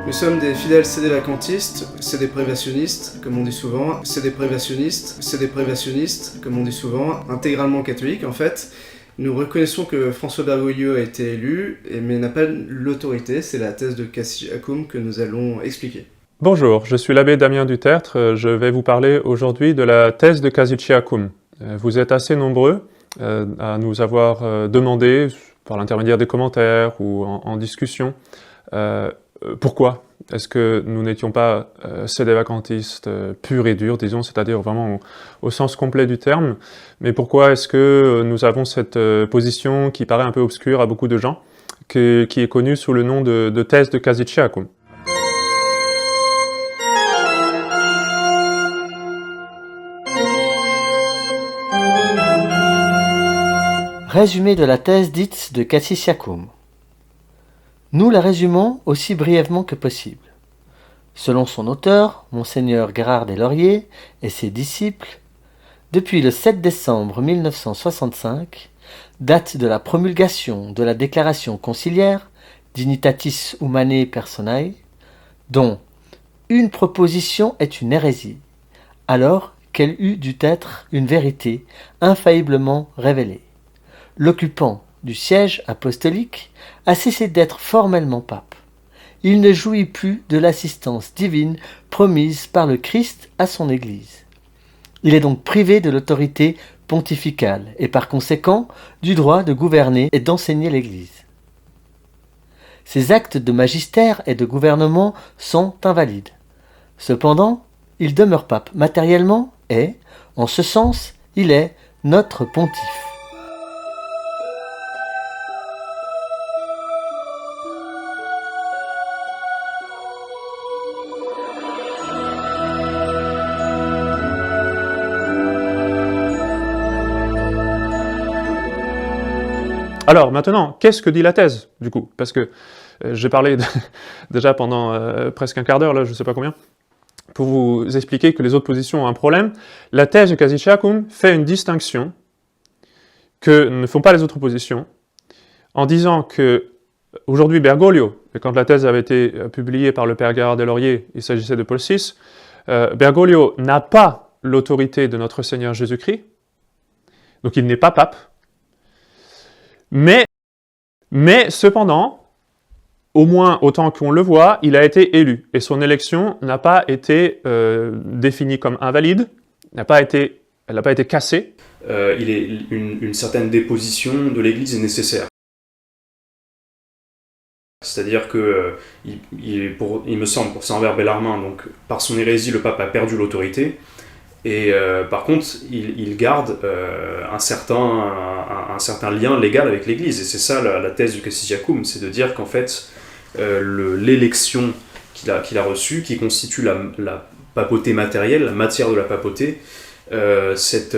Nous sommes des fidèles sédévacantistes, sédéprévationnistes, comme on dit souvent, sédéprévationnistes, comme on dit souvent, intégralement catholiques en fait. Nous reconnaissons que François Bergoglio a été élu, mais n'a pas l'autorité, c'est la thèse de Cassius-Schacum que nous allons expliquer. Bonjour, je suis l'abbé Damien Dutertre, je vais vous parler aujourd'hui de la thèse de Cassius-Schacum. Vous êtes assez nombreux à nous avoir demandé, par l'intermédiaire des commentaires ou en discussion, pourquoi est-ce que nous n'étions pas sédévacantistes purs et durs, disons, c'est-à-dire vraiment au sens complet du terme, mais pourquoi est-ce que nous avons cette position qui paraît un peu obscure à beaucoup de gens, qui est connue sous le nom de thèse de Cassius-Schacum. Résumé de la thèse dite de Cassius-Schacum. Nous la résumons aussi brièvement que possible. Selon son auteur, Monseigneur Gérard des Lauriers et ses disciples, depuis le 7 décembre 1965, date de la promulgation de la déclaration conciliaire Dignitatis Humanae Personae, dont une proposition est une hérésie, alors qu'elle eût dû être une vérité infailliblement révélée. L'occupant du siège apostolique a cessé d'être formellement pape. Il ne jouit plus de l'assistance divine promise par le Christ à son Église. Il est donc privé de l'autorité pontificale et par conséquent du droit de gouverner et d'enseigner l'Église. Ses actes de magistère et de gouvernement sont invalides. Cependant, il demeure pape matériellement et, en ce sens, il est notre pontife. Alors maintenant, qu'est-ce que dit la thèse, du coup? Parce que j'ai parlé déjà pendant presque un quart d'heure, là, je ne sais pas combien, pour vous expliquer que les autres positions ont un problème. La thèse de Cassius-Schacum fait une distinction que ne font pas les autres positions, en disant que aujourd'hui Bergoglio, et quand la thèse avait été publiée par le père Gérard des Lauriers, il s'agissait de Paul VI, Bergoglio n'a pas l'autorité de notre Seigneur Jésus-Christ, donc il n'est pas pape, mais cependant, au moins autant qu'on le voit, il a été élu, et son élection n'a pas été définie comme invalide, elle n'a pas été cassée. Une certaine déposition de l'Église est nécessaire. C'est-à-dire que, il me semble, pour Saint-Envers Bellarmin, donc par son hérésie, le pape a perdu l'autorité, et par contre, il garde un certain lien légal avec l'Église. Et c'est ça la thèse du Cassius-Schacum, c'est de dire qu'en fait, l'élection qu'il a reçue, qui constitue la papauté matérielle, la matière de la papauté, cette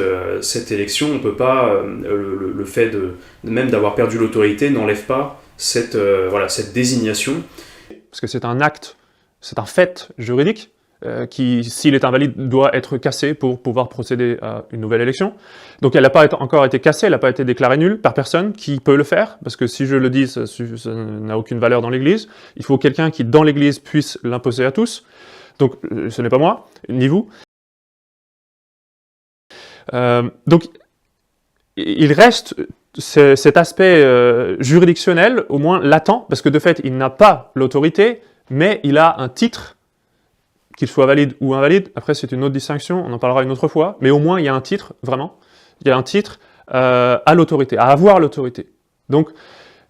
élection, on peut pas, le fait même d'avoir perdu l'autorité n'enlève pas cette désignation. Parce que c'est un acte, c'est un fait juridique, qui, s'il est invalide, doit être cassé pour pouvoir procéder à une nouvelle élection. Donc elle n'a pas encore été cassée, elle n'a pas été déclarée nulle par personne qui peut le faire, parce que si je le dis, ça n'a aucune valeur dans l'Église. Il faut quelqu'un qui, dans l'Église, puisse l'imposer à tous. Donc ce n'est pas moi, ni vous. Donc il reste cet aspect juridictionnel, au moins latent, parce que de fait, il n'a pas l'autorité, mais il a un titre, qu'il soit valide ou invalide. Après, c'est une autre distinction, on en parlera une autre fois, mais au moins, il y a un titre, vraiment, il y a un titre à l'autorité, à avoir l'autorité. Donc,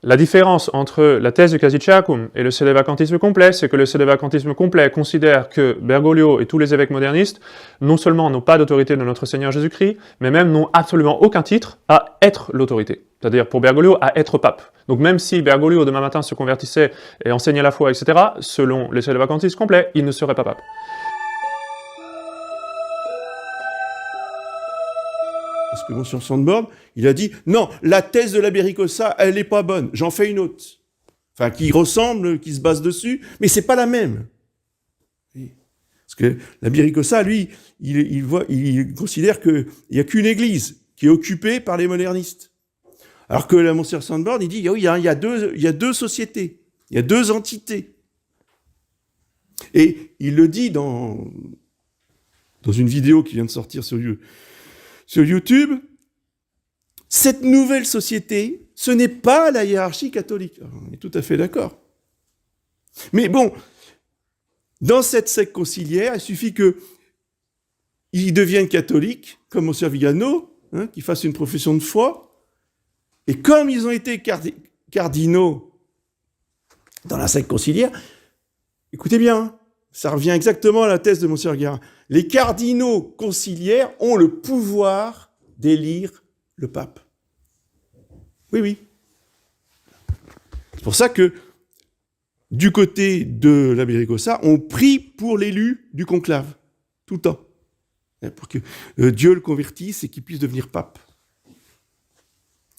la différence entre la thèse de Cassius-Schacum et le sédévacantisme complet, c'est que le sédévacantisme complet considère que Bergoglio et tous les évêques modernistes, non seulement n'ont pas d'autorité de notre Seigneur Jésus-Christ, mais même n'ont absolument aucun titre à être l'autorité. C'est-à-dire, pour Bergoglio, à être pape. Donc même si Bergoglio, demain matin, se convertissait et enseignait la foi, etc., selon les sédévacantistes complets, il ne serait pas pape. Parce que Monsieur Sandborn, il a dit « Non, la thèse de la Bericosa, elle n'est pas bonne, j'en fais une autre. » Enfin, qui ressemble, qui se base dessus, mais c'est pas la même. Parce que la Bericosa, lui, il considère qu'il n'y a qu'une église qui est occupée par les modernistes. Alors que la Monsieur Sandborn, il dit « Oui, il y a deux sociétés, il y a deux entités. » Et il le dit dans une vidéo qui vient de sortir sur YouTube, cette nouvelle société, ce n'est pas la hiérarchie catholique. Alors, on est tout à fait d'accord. Mais bon, dans cette secte conciliaire, il suffit qu'ils deviennent catholiques, comme Monsieur Vigano, qu'ils fassent une profession de foi, et comme ils ont été cardinaux dans la secte conciliaire, écoutez bien, ça revient exactement à la thèse de Monsieur Guérin. Les cardinaux conciliaires ont le pouvoir d'élire le pape. Oui, oui. C'est pour ça que, du côté de l'Abéricosa, on prie pour l'élu du conclave, tout le temps, pour que Dieu le convertisse et qu'il puisse devenir pape.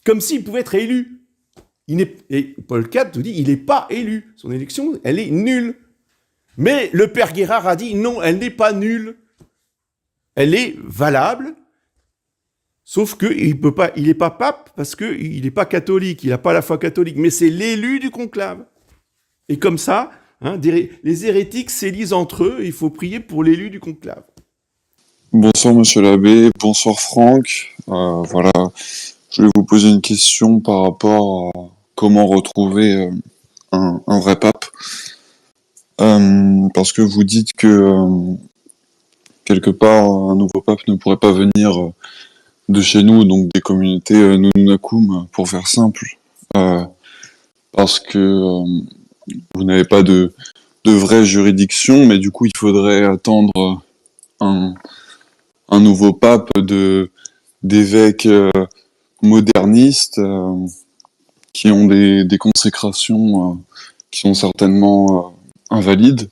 Comme s'il pouvait être élu. Et Paul IV nous dit, il n'est pas élu. Son élection, elle est nulle. Mais le père Guérard a dit, non, elle n'est pas nulle. Elle est valable, sauf qu'il n'est pas pape parce qu'il n'est pas catholique, il n'a pas la foi catholique, mais c'est l'élu du conclave. Et comme ça, les hérétiques s'élisent entre eux, et il faut prier pour l'élu du conclave. Bonsoir Monsieur l'abbé, bonsoir Franck. Voilà, je voulais vous poser une question par rapport à comment retrouver un vrai pape. Parce que vous dites que quelque part un nouveau pape ne pourrait pas venir de chez nous, donc des communautés Nunakum, pour faire simple, parce que vous n'avez pas de vraie juridiction, mais du coup il faudrait attendre un nouveau pape d'évêques modernistes qui ont des consécrations qui sont certainement invalides.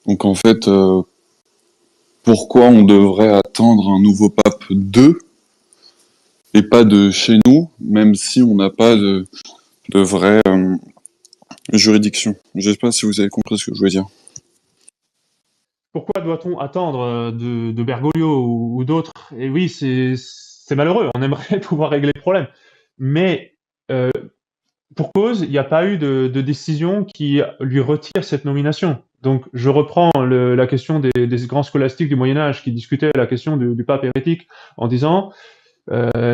Donc en fait, pourquoi on devrait attendre un nouveau pape et pas de chez nous, même si on n'a pas de vraie juridiction. Je ne sais pas si vous avez compris ce que je veux dire. Pourquoi doit-on attendre de Bergoglio ou d'autres? Et oui, c'est malheureux, on aimerait pouvoir régler le problème. Mais pour cause, il n'y a pas eu de décision qui lui retire cette nomination. Donc je reprends la question des grands scolastiques du Moyen-Âge qui discutaient la question du pape hérétique en disant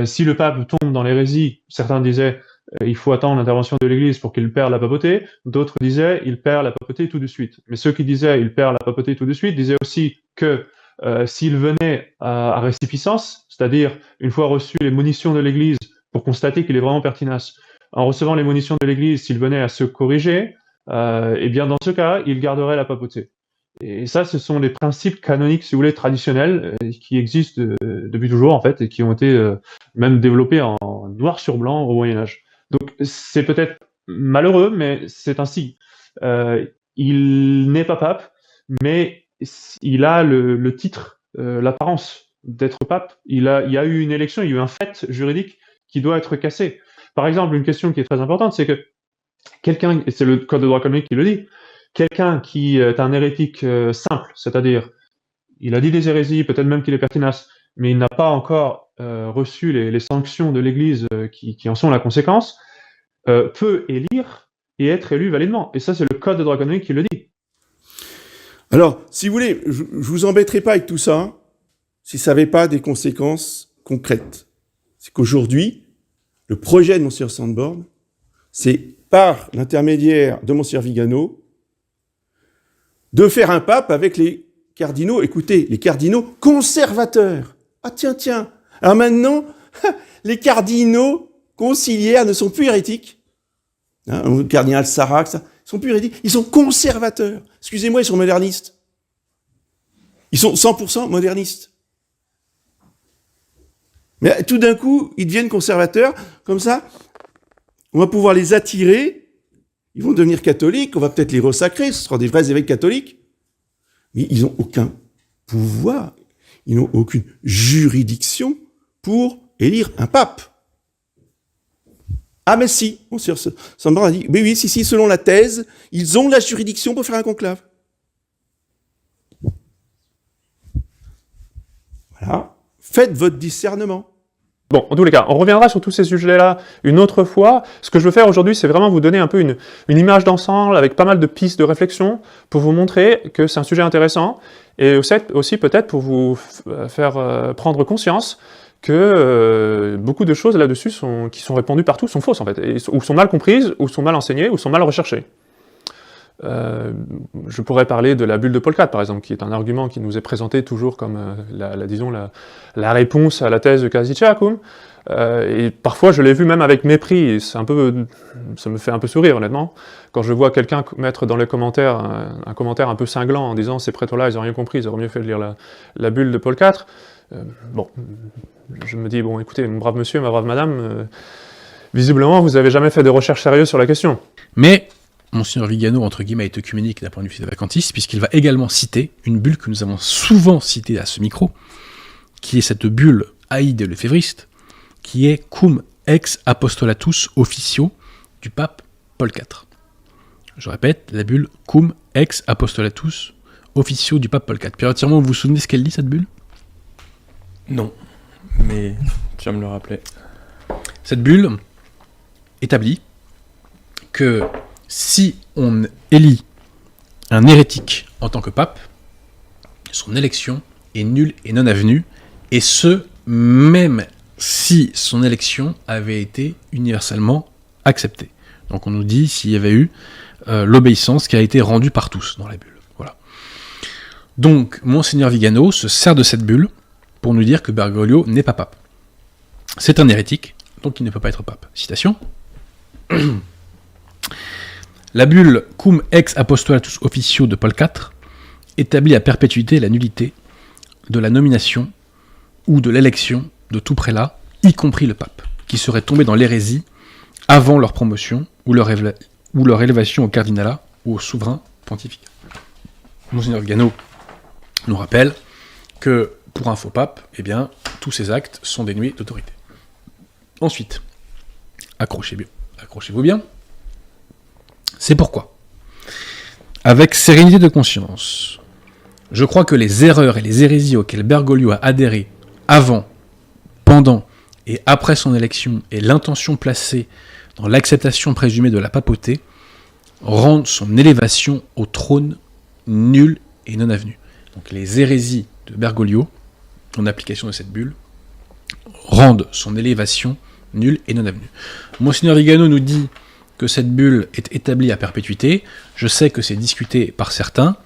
si le pape tombe dans l'hérésie, certains disaient il faut attendre l'intervention de l'Église pour qu'il perde la papauté, d'autres disaient il perd la papauté tout de suite. Mais ceux qui disaient il perd la papauté tout de suite disaient aussi que s'il venait à récipiscence, c'est-à-dire une fois reçu les monitions de l'Église pour constater qu'il est vraiment pertinace, en recevant les monitions de l'Église, s'il venait à se corriger, eh bien dans ce cas, il garderait la papauté. Et ça, ce sont les principes canoniques, si vous voulez, traditionnels, qui existent depuis toujours, en fait, et qui ont été même développés en noir sur blanc au Moyen-Âge. Donc, c'est peut-être malheureux, mais c'est ainsi. Il n'est pas pape, mais il a le titre, l'apparence d'être pape. Il y a eu une élection, il y a eu un fait juridique qui doit être cassé. Par exemple, une question qui est très importante, c'est que quelqu'un, et c'est le Code de droit canonique qui le dit, quelqu'un qui est un hérétique simple, c'est-à-dire il a dit des hérésies, peut-être même qu'il est pertinace, mais il n'a pas encore reçu les sanctions de l'Église qui en sont la conséquence, peut élire et être élu validement. Et ça, c'est le Code de droit canonique qui le dit. Alors, si vous voulez, je vous embêterai pas avec tout ça, si ça n'avait pas des conséquences concrètes. C'est qu'aujourd'hui, le projet de Monseigneur Sandborn, c'est par l'intermédiaire de Monseigneur Vigano, de faire un pape avec les cardinaux, écoutez, les cardinaux conservateurs. Ah tiens, alors maintenant, les cardinaux conciliaires ne sont plus hérétiques. Le cardinal Sarrax, ça, ils sont plus hérétiques, ils sont conservateurs. Excusez-moi, ils sont modernistes. Ils sont 100% modernistes. Mais tout d'un coup, ils deviennent conservateurs, comme ça, on va pouvoir les attirer, ils vont devenir catholiques, on va peut-être les resacrer, ce seront des vrais évêques catholiques, mais ils n'ont aucun pouvoir, ils n'ont aucune juridiction pour élire un pape. Ah mais si, Monseigneur Sandborn a dit, oui, si, selon la thèse, ils ont la juridiction pour faire un conclave. Voilà, faites votre discernement. Bon, en tous les cas, on reviendra sur tous ces sujets-là une autre fois. Ce que je veux faire aujourd'hui, c'est vraiment vous donner un peu une image d'ensemble avec pas mal de pistes de réflexion pour vous montrer que c'est un sujet intéressant et aussi peut-être pour vous faire prendre conscience que beaucoup de choses là-dessus qui sont répandues partout sont fausses en fait, ou sont mal comprises, ou sont mal enseignées, ou sont mal recherchées. Je pourrais parler de la bulle de Polkat, par exemple, qui est un argument qui nous est présenté toujours comme, la réponse à la thèse de Kasicek-Hakoum. Et parfois, je l'ai vu même avec mépris, et ça me fait un peu sourire, honnêtement, quand je vois quelqu'un mettre dans les commentaires un commentaire un peu cinglant en disant « ces prêtres-là, ils n'ont rien compris, ils auraient mieux fait de lire la bulle de Paul IV ». Bon, je me dis, bon, écoutez, mon brave monsieur, ma brave madame, visiblement, vous n'avez jamais fait de recherche sérieuse sur la question. Mais Monseigneur Vigano, entre guillemets, est œcuménique d'un point de vue des vacantistes, puisqu'il va également citer une bulle que nous avons souvent citée à ce micro, qui est cette bulle haïe des lefévristes, qui est Cum ex apostolatus officio du pape Paul IV. Je répète, la bulle Cum ex apostolatus officio du pape Paul IV. Pierre Tirmont, vous vous souvenez ce qu'elle dit, cette bulle ? Non, mais tu vas me le rappeler. Cette bulle établit que si on élit un hérétique en tant que pape, son élection est nulle et non avenue, et ce, même si son élection avait été universellement acceptée. Donc on nous dit s'il y avait eu l'obéissance qui a été rendue par tous dans la bulle. Voilà. Donc Monseigneur Vigano se sert de cette bulle pour nous dire que Bergoglio n'est pas pape. C'est un hérétique, donc il ne peut pas être pape. Citation. La bulle Cum ex apostolatus officio de Paul IV établit à perpétuité la nullité de la nomination ou de l'élection de tout prélat, y compris le pape, qui serait tombé dans l'hérésie avant leur promotion ou leur élévation au cardinalat ou au souverain pontifical. Monseigneur Vigano nous rappelle que pour un faux pape, eh bien, tous ces actes sont dénués d'autorité. Ensuite, accrochez-vous bien. C'est pourquoi, avec sérénité de conscience, je crois que les erreurs et les hérésies auxquelles Bergoglio a adhéré avant, pendant et après son élection et l'intention placée dans l'acceptation présumée de la papauté rendent son élévation au trône nulle et non avenue. Donc les hérésies de Bergoglio, en application de cette bulle, rendent son élévation nulle et non avenue. Monseigneur Vigano nous dit que cette bulle est établie à perpétuité. Je sais que c'est discuté par certains.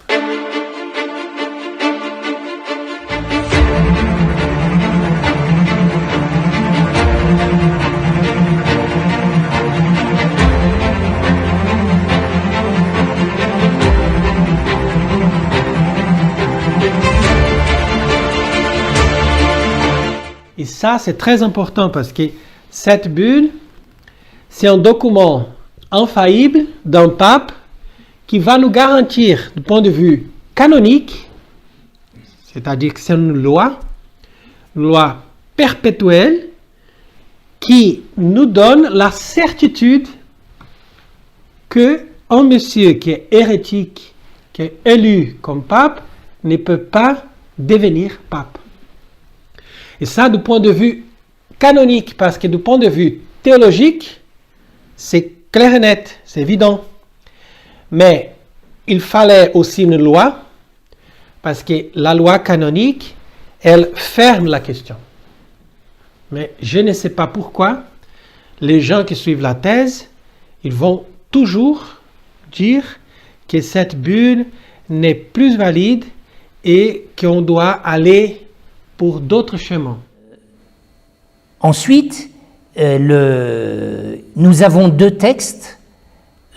Et ça, c'est très important parce que cette bulle, c'est un document infaillible d'un pape qui va nous garantir, du point de vue canonique, c'est-à-dire que c'est une loi perpétuelle qui nous donne la certitude que un monsieur qui est hérétique, qui est élu comme pape, ne peut pas devenir pape. Et ça, du point de vue canonique, parce que du point de vue théologique, c'est clair et net, c'est évident. Mais il fallait aussi une loi, parce que la loi canonique, elle ferme la question. Mais je ne sais pas pourquoi les gens qui suivent la thèse, ils vont toujours dire que cette bulle n'est plus valide et qu'on doit aller pour d'autres chemins. Ensuite, nous avons deux textes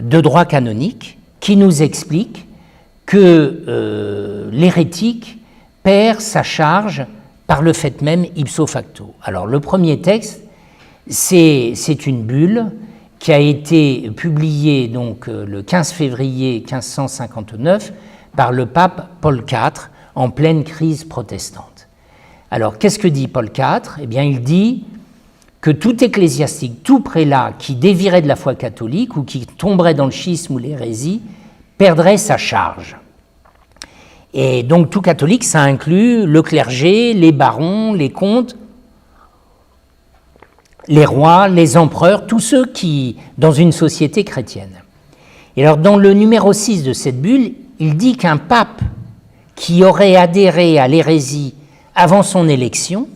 de droit canonique qui nous expliquent que l'hérétique perd sa charge par le fait même ipso facto. Alors le premier texte, c'est une bulle qui a été publiée donc, le 15 février 1559 par le pape Paul IV en pleine crise protestante. Alors, qu'est-ce que dit Paul IV ? Eh bien, il dit que tout ecclésiastique, tout prélat qui dévierait de la foi catholique ou qui tomberait dans le schisme ou l'hérésie, perdrait sa charge. Et donc, tout catholique, ça inclut le clergé, les barons, les comtes. les rois, les empereurs, tous ceux qui, dans une société chrétienne. Et alors, dans le numéro 6 de cette bulle, il dit qu'un pape qui aurait adhéré à l'hérésie avant son élection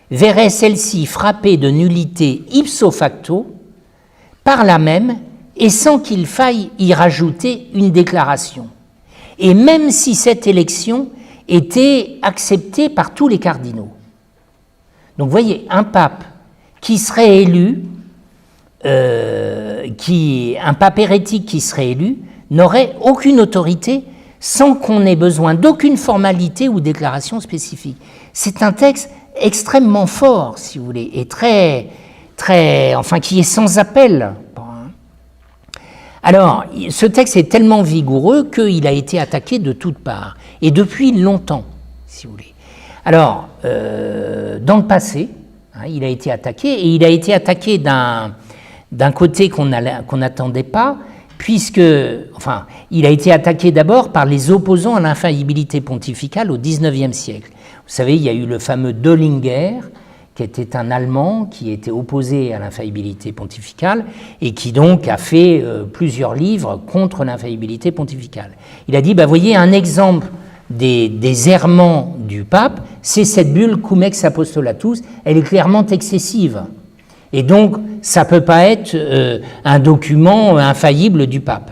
verrait celle-ci frappée de nullité ipso facto, par là même, et sans qu'il faille y rajouter une déclaration. Et même si cette élection était acceptée par tous les cardinaux. Donc vous voyez, un pape qui serait élu, un pape hérétique qui serait élu, n'aurait aucune autorité sans qu'on ait besoin d'aucune formalité ou déclaration spécifique. C'est un texte extrêmement fort, si vous voulez, et qui est sans appel. Alors, ce texte est tellement vigoureux qu'il a été attaqué de toutes parts, et depuis longtemps, si vous voulez. Alors, dans le passé, il a été attaqué, et il a été attaqué d'un côté qu'on n'attendait pas, il a été attaqué d'abord par les opposants à l'infaillibilité pontificale au XIXe siècle. Vous savez, il y a eu le fameux Dollinger, qui était un Allemand qui était opposé à l'infaillibilité pontificale et qui donc a fait plusieurs livres contre l'infaillibilité pontificale. Il a dit, voyez, un exemple des errements du pape, c'est cette bulle Cum ex apostolatus, elle est clairement excessive. Et donc, ça ne peut pas être un document infaillible du pape.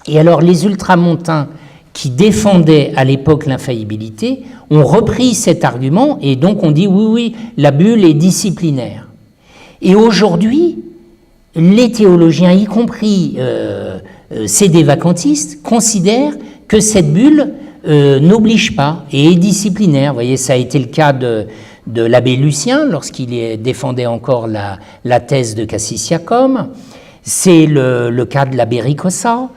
Et alors, les ultramontains qui défendaient à l'époque l'infaillibilité ont repris cet argument et donc on dit oui, la bulle est disciplinaire. Et aujourd'hui, les théologiens, y compris ces vacantistes, considèrent que cette bulle n'oblige pas et est disciplinaire. Vous voyez, ça a été le cas de l'abbé Lucien lorsqu'il défendait encore la thèse de Cassius-Iacome. C'est le cas de l'abbé Ricossa.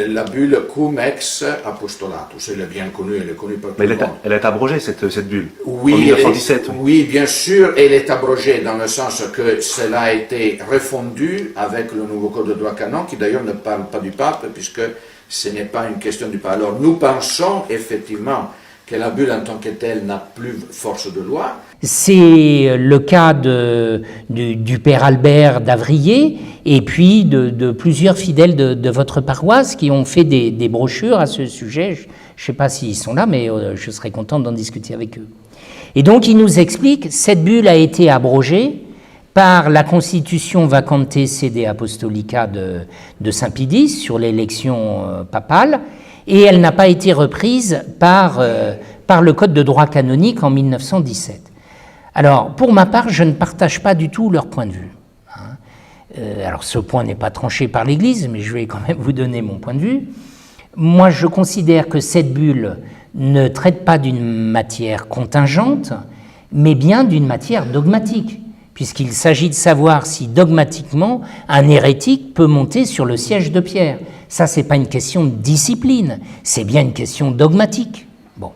La bulle Cum ex apostolatus, elle est bien connue, elle est connue par tout le monde. Elle est abrogée, cette bulle, oui, en 1917. Oui, bien sûr, elle est abrogée dans le sens que cela a été refondu avec le nouveau code de droit canon, qui d'ailleurs ne parle pas du pape, puisque ce n'est pas une question du pape. Alors nous pensons effectivement que la bulle en tant que telle n'a plus force de loi. C'est le cas du père Albert d'Avrier et puis de plusieurs fidèles de votre paroisse qui ont fait des brochures à ce sujet. Je ne sais pas s'ils sont là, mais je serais content d'en discuter avec eux. Et donc, il nous explique, cette bulle a été abrogée par la constitution Vacante Sede Apostolica de Saint Pie X sur l'élection papale, et elle n'a pas été reprise par le Code de droit canonique en 1917. Alors, pour ma part, je ne partage pas du tout leur point de vue. Alors, ce point n'est pas tranché par l'Église, mais je vais quand même vous donner mon point de vue. Moi, je considère que cette bulle ne traite pas d'une matière contingente, mais bien d'une matière dogmatique, puisqu'il s'agit de savoir si dogmatiquement un hérétique peut monter sur le siège de Pierre. Ça, c'est pas une question de discipline, c'est bien une question dogmatique. Bon.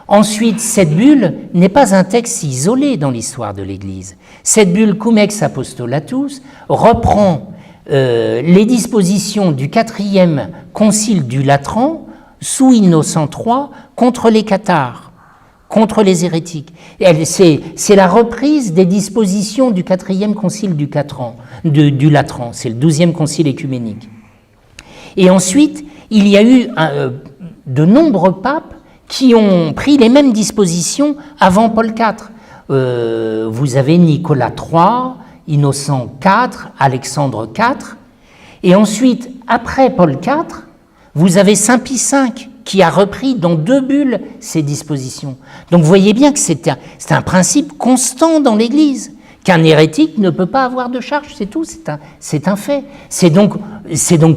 Ensuite, cette bulle n'est pas un texte isolé dans l'histoire de l'Église. Cette bulle Cum ex apostolatus reprend les dispositions du 4e concile du Latran sous Innocent III contre les cathares, contre les hérétiques. C'est la reprise des dispositions du 4e concile du Latran, c'est le 12e concile écuménique. Et ensuite, il y a eu de nombreux papes qui ont pris les mêmes dispositions avant Paul IV. Vous avez Nicolas III, Innocent IV, Alexandre IV, et ensuite, après Paul IV, vous avez Saint Pie V qui a repris dans 2 bulles ces dispositions. Donc vous voyez bien que c'est un principe constant dans l'Église, qu'un hérétique ne peut pas avoir de charge, c'est tout, c'est un fait. C'est donc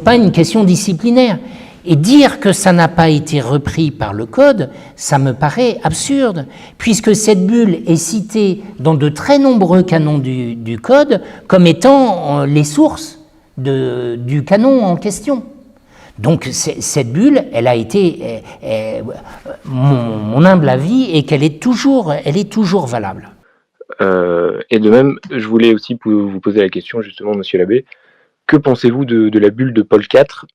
pas une question disciplinaire. Et dire que ça n'a pas été repris par le Code, ça me paraît absurde, puisque cette bulle est citée dans de très nombreux canons du Code comme étant les sources du canon en question. Donc cette bulle, elle a été, mon humble avis est qu'elle est toujours valable. Et de même, je voulais aussi vous poser la question justement, monsieur l'abbé, que pensez-vous de la bulle de Paul IV ?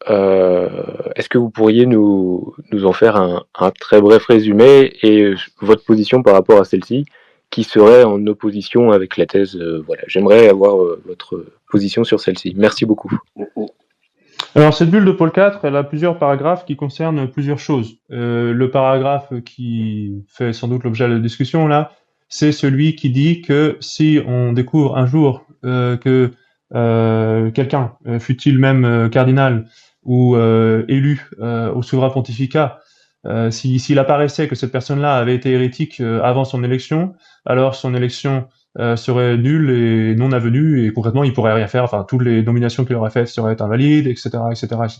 Est-ce que vous pourriez nous en faire un très bref résumé et votre position par rapport à celle-ci, qui serait en opposition avec la thèse. Voilà, j'aimerais avoir votre position sur celle-ci. Merci beaucoup. Alors, cette bulle de Paul IV, elle a plusieurs paragraphes qui concernent plusieurs choses. Le paragraphe qui fait sans doute l'objet de la discussion, là, c'est celui qui dit que si on découvre un jour que quelqu'un, fût-il même cardinal ou élu au souverain pontificat, s'il apparaissait que cette personne-là avait été hérétique avant son élection, alors son élection serait nulle et non avenue, et concrètement, il pourrait rien faire. Enfin, toutes les nominations qu'il aurait faites seraient invalides, etc., etc., etc.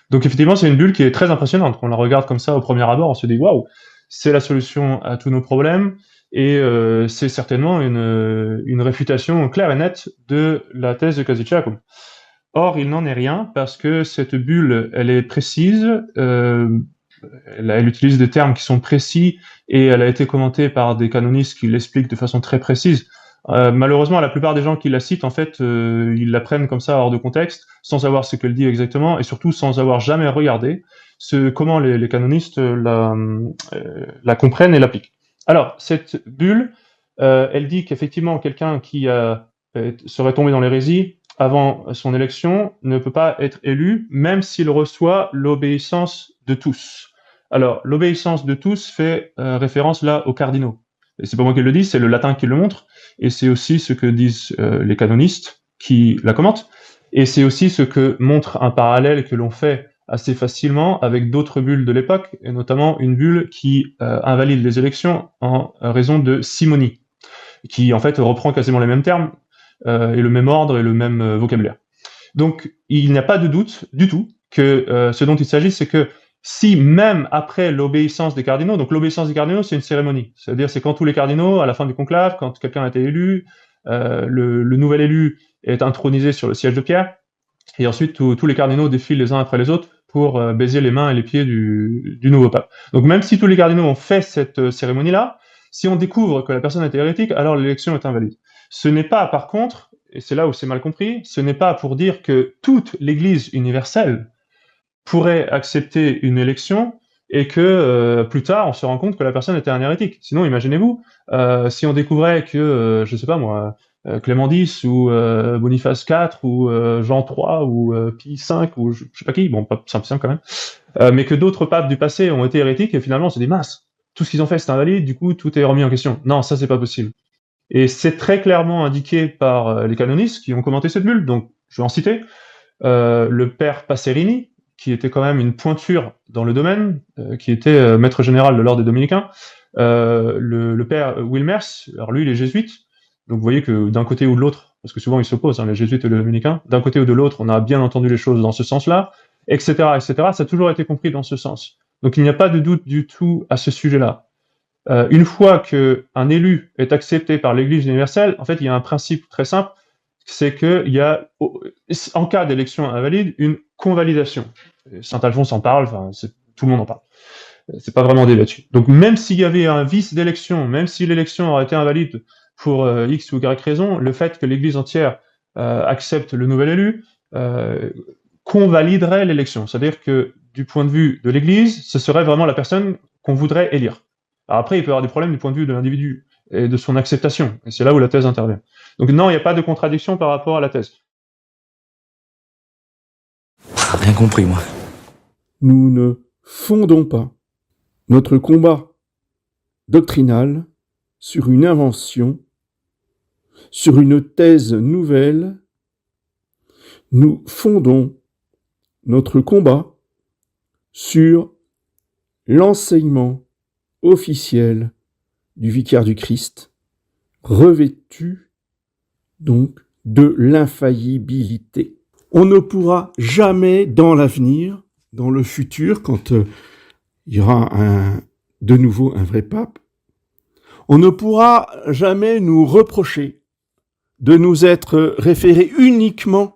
Donc, effectivement, c'est une bulle qui est très impressionnante. Quand on la regarde comme ça au premier abord, on se dit waouh, c'est la solution à tous nos problèmes, et c'est certainement une réfutation claire et nette de la thèse de Cassicciacum. Or, il n'en est rien parce que cette bulle, elle est précise. Elle utilise des termes qui sont précis et elle a été commentée par des canonistes qui l'expliquent de façon très précise. Malheureusement, la plupart des gens qui la citent, en fait, ils la prennent comme ça hors de contexte, sans savoir ce qu'elle dit exactement et surtout sans avoir jamais regardé comment les canonistes la comprennent et l'appliquent. Alors, cette bulle, elle dit qu'effectivement, quelqu'un qui serait tombé dans l'hérésie avant son élection ne peut pas être élu, même s'il reçoit l'obéissance de tous. Alors, l'obéissance de tous fait référence là aux cardinaux. Et c'est pas moi qui le dis, c'est le latin qui le montre, et c'est aussi ce que disent les canonistes qui la commentent, et c'est aussi ce que montre un parallèle que l'on fait assez facilement avec d'autres bulles de l'époque, et notamment une bulle qui invalide les élections en raison de simonie, qui en fait reprend quasiment les mêmes termes, et le même ordre et le même vocabulaire. Donc, il n'y a pas de doute du tout que ce dont il s'agit, c'est que si même après l'obéissance des cardinaux, donc l'obéissance des cardinaux, c'est une cérémonie, c'est-à-dire c'est quand tous les cardinaux, à la fin du conclave, quand quelqu'un a été élu, le nouvel élu est intronisé sur le siège de pierre, et ensuite tous les cardinaux défilent les uns après les autres pour baiser les mains et les pieds du nouveau pape. Donc même si tous les cardinaux ont fait cette cérémonie-là, si on découvre que la personne était hérétique, alors l'élection est invalide. Ce n'est pas, par contre, et c'est là où c'est mal compris, ce n'est pas pour dire que toute l'Église universelle pourrait accepter une élection et que plus tard on se rend compte que la personne était un hérétique. Sinon, imaginez-vous, si on découvrait que, je sais pas moi, Clément X ou Boniface IV ou Jean III ou Pie V ou je sais pas qui, bon, pas Saint-Pie quand même, mais que d'autres papes du passé ont été hérétiques et finalement on se dit mince, tout ce qu'ils ont fait c'est invalide, du coup tout est remis en question. Non, ça c'est pas possible. Et c'est très clairement indiqué par les canonistes qui ont commenté cette bulle, donc je vais en citer. Le père Passerini, qui était quand même une pointure dans le domaine, qui était maître général de l'ordre des Dominicains, le père Wilmers, alors lui il est jésuite, donc vous voyez que d'un côté ou de l'autre, parce que souvent ils s'opposent, les jésuites et les dominicains, d'un côté ou de l'autre, on a bien entendu les choses dans ce sens-là, etc., etc., ça a toujours été compris dans ce sens. Donc il n'y a pas de doute du tout à ce sujet-là. Une fois qu'un élu est accepté par l'Église universelle, en fait, il y a un principe très simple, c'est qu'il y a, en cas d'élection invalide, une convalidation. Saint Alphonse en parle, tout le monde en parle. C'est pas vraiment débattu. Donc même s'il y avait un vice d'élection, même si l'élection aurait été invalide pour X ou Y raison, le fait que l'Église entière accepte le nouvel élu convaliderait l'élection. C'est-à-dire que du point de vue de l'Église, ce serait vraiment la personne qu'on voudrait élire. Alors après, il peut y avoir des problèmes du point de vue de l'individu et de son acceptation. Et c'est là où la thèse intervient. Donc non, il n'y a pas de contradiction par rapport à la thèse. Rien compris, moi. Nous ne fondons pas notre combat doctrinal sur une invention, sur une thèse nouvelle. Nous fondons notre combat sur l'enseignement officiel du vicaire du Christ, revêtu donc de l'infaillibilité. On ne pourra jamais dans l'avenir, dans le futur, quand il y aura de nouveau un vrai pape, on ne pourra jamais nous reprocher de nous être référés uniquement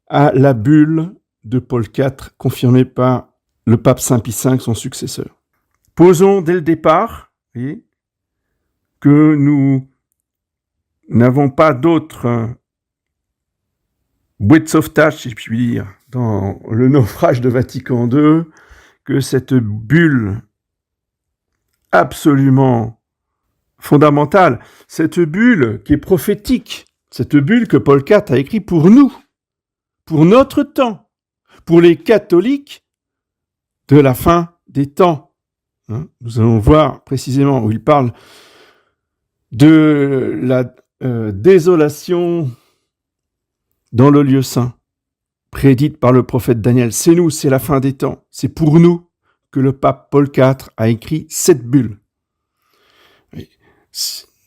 à la bulle de Paul IV, confirmée par le pape Saint Pie V, son successeur. Posons dès le départ que nous n'avons pas d'autre bouée de sauvetage, si je puis dire, dans le naufrage de Vatican II, que cette bulle absolument fondamentale, cette bulle qui est prophétique, cette bulle que Paul IV a écrite pour nous, pour notre temps, pour les catholiques de la fin des temps. Nous allons voir précisément où il parle de la désolation dans le lieu saint, prédite par le prophète Daniel. C'est nous, c'est la fin des temps. C'est pour nous que le pape Paul IV a écrit cette bulle.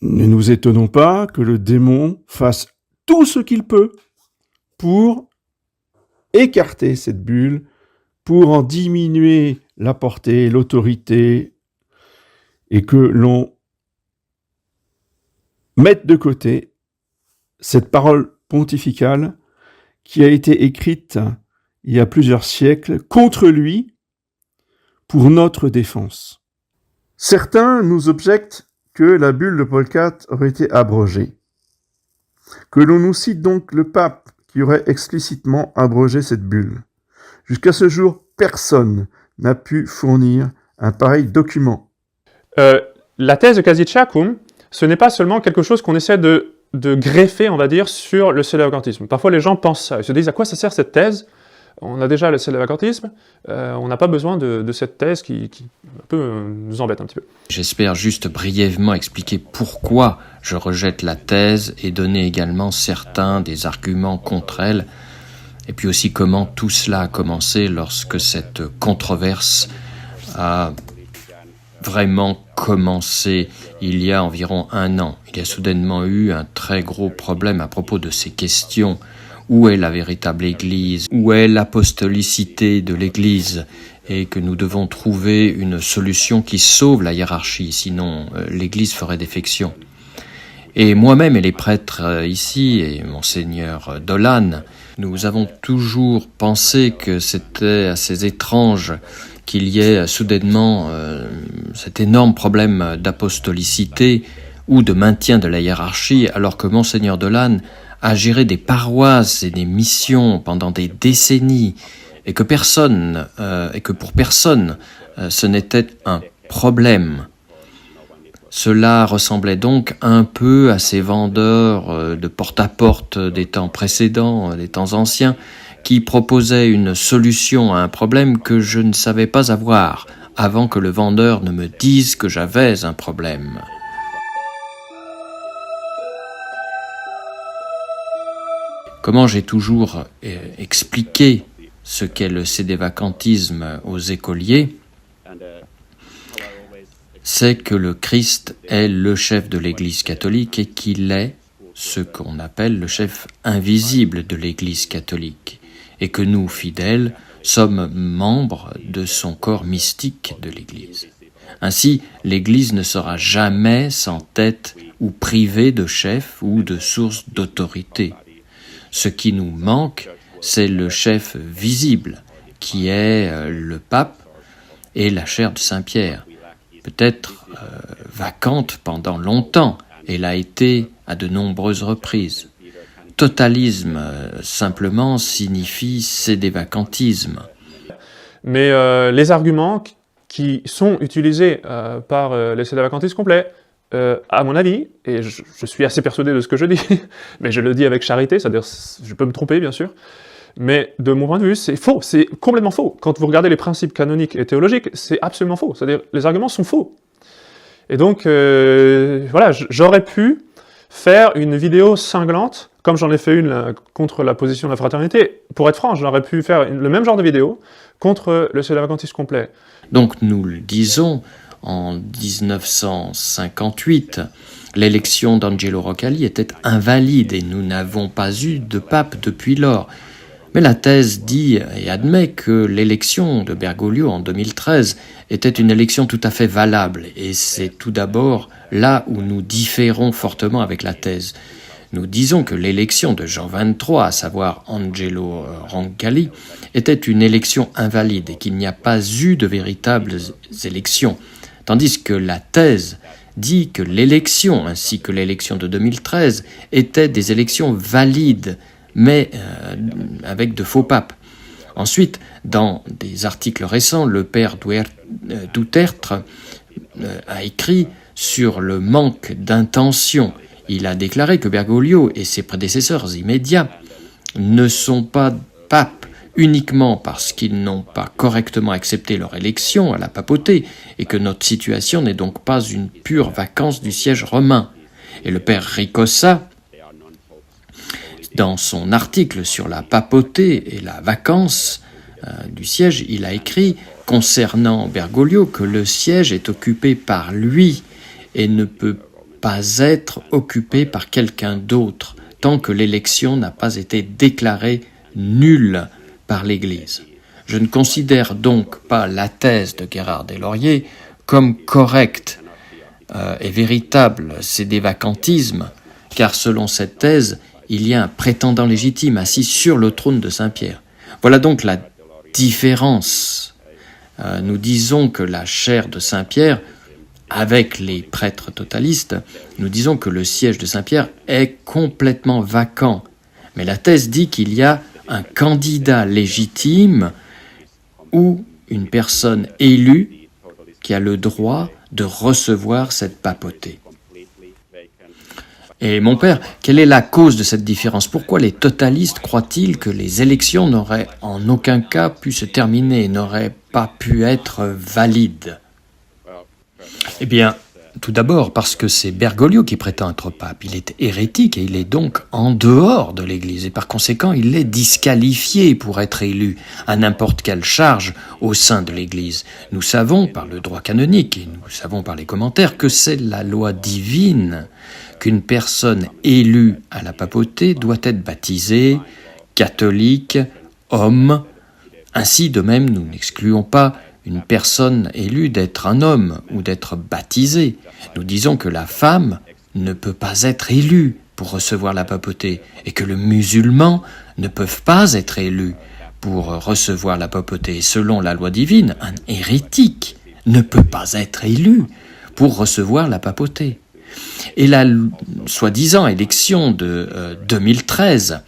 Ne nous étonnons pas que le démon fasse tout ce qu'il peut pour écarter cette bulle, pour en diminuer la portée, l'autorité, et que l'on mette de côté cette parole pontificale qui a été écrite il y a plusieurs siècles contre lui pour notre défense. Certains nous objectent que la bulle de Paul IV aurait été abrogée, que l'on nous cite donc le pape qui aurait explicitement abrogé cette bulle. Jusqu'à ce jour, personne n'a pu fournir un pareil document. La thèse de Cassicciacum, ce n'est pas seulement quelque chose qu'on essaie de greffer, on va dire, sur le sédévacantisme. Parfois, les gens pensent ça. Ils se disent, à quoi ça sert cette thèse ? On a déjà le sédévacantisme, on n'a pas besoin de cette thèse qui un peu nous embête un petit peu. J'espère juste brièvement expliquer pourquoi je rejette la thèse et donner également certains des arguments contre elle, et puis aussi comment tout cela a commencé lorsque cette controverse a vraiment commencé il y a environ 1 an. Il y a soudainement eu un très gros problème à propos de ces questions. Où est la véritable Église? Où est l'apostolicité de l'Église? Et que nous devons trouver une solution qui sauve la hiérarchie, sinon l'Église ferait défection. Et moi-même et les prêtres ici, et Monseigneur Dolan, nous avons toujours pensé que c'était assez étrange qu'il y ait soudainement cet énorme problème d'apostolicité ou de maintien de la hiérarchie, alors que Monseigneur Dolan a géré des paroisses et des missions pendant des décennies, et que pour personne, ce n'était un problème. Cela ressemblait donc un peu à ces vendeurs de porte-à-porte des temps précédents, des temps anciens, qui proposaient une solution à un problème que je ne savais pas avoir, avant que le vendeur ne me dise que j'avais un problème. Comment j'ai toujours expliqué ce qu'est le sédévacantisme aux écoliers, c'est que le Christ est le chef de l'Église catholique et qu'il est ce qu'on appelle le chef invisible de l'Église catholique, et que nous, fidèles, sommes membres de son corps mystique de l'Église. Ainsi, l'Église ne sera jamais sans tête ou privée de chef ou de source d'autorité. Ce qui nous manque, c'est le chef visible, qui est le pape et la chaire de Saint-Pierre. Peut-être vacante pendant longtemps, et l'a été à de nombreuses reprises. Totalisme, simplement, signifie sédévacantisme. Mais les arguments qui sont utilisés par les sédévacantistes complets, à mon avis, et je suis assez persuadé de ce que je dis, mais je le dis avec charité, c'est-à-dire je peux me tromper bien sûr, mais de mon point de vue, c'est faux, c'est complètement faux. Quand vous regardez les principes canoniques et théologiques, c'est absolument faux, c'est-à-dire les arguments sont faux. Et donc, voilà, j'aurais pu faire une vidéo cinglante, comme j'en ai fait une contre la position de la fraternité. Pour être franc, j'aurais pu faire le même genre de vidéo contre le sédévacantisme complet. Donc nous le disons, en 1958, l'élection d'Angelo Roncalli était invalide et nous n'avons pas eu de pape depuis lors. Mais la thèse dit et admet que l'élection de Bergoglio en 2013 était une élection tout à fait valable, et c'est tout d'abord là où nous différons fortement avec la thèse. Nous disons que l'élection de Jean XXIII, à savoir Angelo Roncalli, était une élection invalide et qu'il n'y a pas eu de véritables élections, tandis que la thèse dit que l'élection, ainsi que l'élection de 2013, étaient des élections valides, mais avec de faux papes. Ensuite, dans des articles récents, le père Duterte a écrit sur le manque d'intention. Il a déclaré que Bergoglio et ses prédécesseurs immédiats ne sont pas papes uniquement parce qu'ils n'ont pas correctement accepté leur élection à la papauté et que notre situation n'est donc pas une pure vacance du siège romain. Et le père Ricossa, dans son article sur la papauté et la vacance du siège, il a écrit concernant Bergoglio que le siège est occupé par lui et ne peut pas être occupé par quelqu'un d'autre tant que l'élection n'a pas été déclarée nulle par l'Église. Je ne considère donc pas la thèse de Gérard Deslauriers comme correcte et véritable. C'est des vacantismes, car selon cette thèse, il y a un prétendant légitime assis sur le trône de Saint-Pierre. Voilà donc la différence. Nous disons que la chaire de Saint-Pierre, avec les prêtres totalistes, nous disons que le siège de Saint-Pierre est complètement vacant. Mais la thèse dit qu'il y a un candidat légitime ou une personne élue qui a le droit de recevoir cette papauté. Et mon père, quelle est la cause de cette différence? Pourquoi les totalistes croient-ils que les élections n'auraient en aucun cas pu se terminer, n'auraient pas pu être valides? Eh bien, tout d'abord parce que c'est Bergoglio qui prétend être pape. Il est hérétique et il est donc en dehors de l'Église. Et par conséquent, il est disqualifié pour être élu à n'importe quelle charge au sein de l'Église. Nous savons par le droit canonique et nous savons par les commentaires que c'est la loi divine qu'une personne élue à la papauté doit être baptisée, catholique, homme. Ainsi, de même, nous n'excluons pas une personne élue d'être un homme ou d'être baptisée. Nous disons que la femme ne peut pas être élue pour recevoir la papauté et que les musulmans ne peuvent pas être élus pour recevoir la papauté. Selon la loi divine, un hérétique ne peut pas être élu pour recevoir la papauté. Et la soi-disant élection de 2013,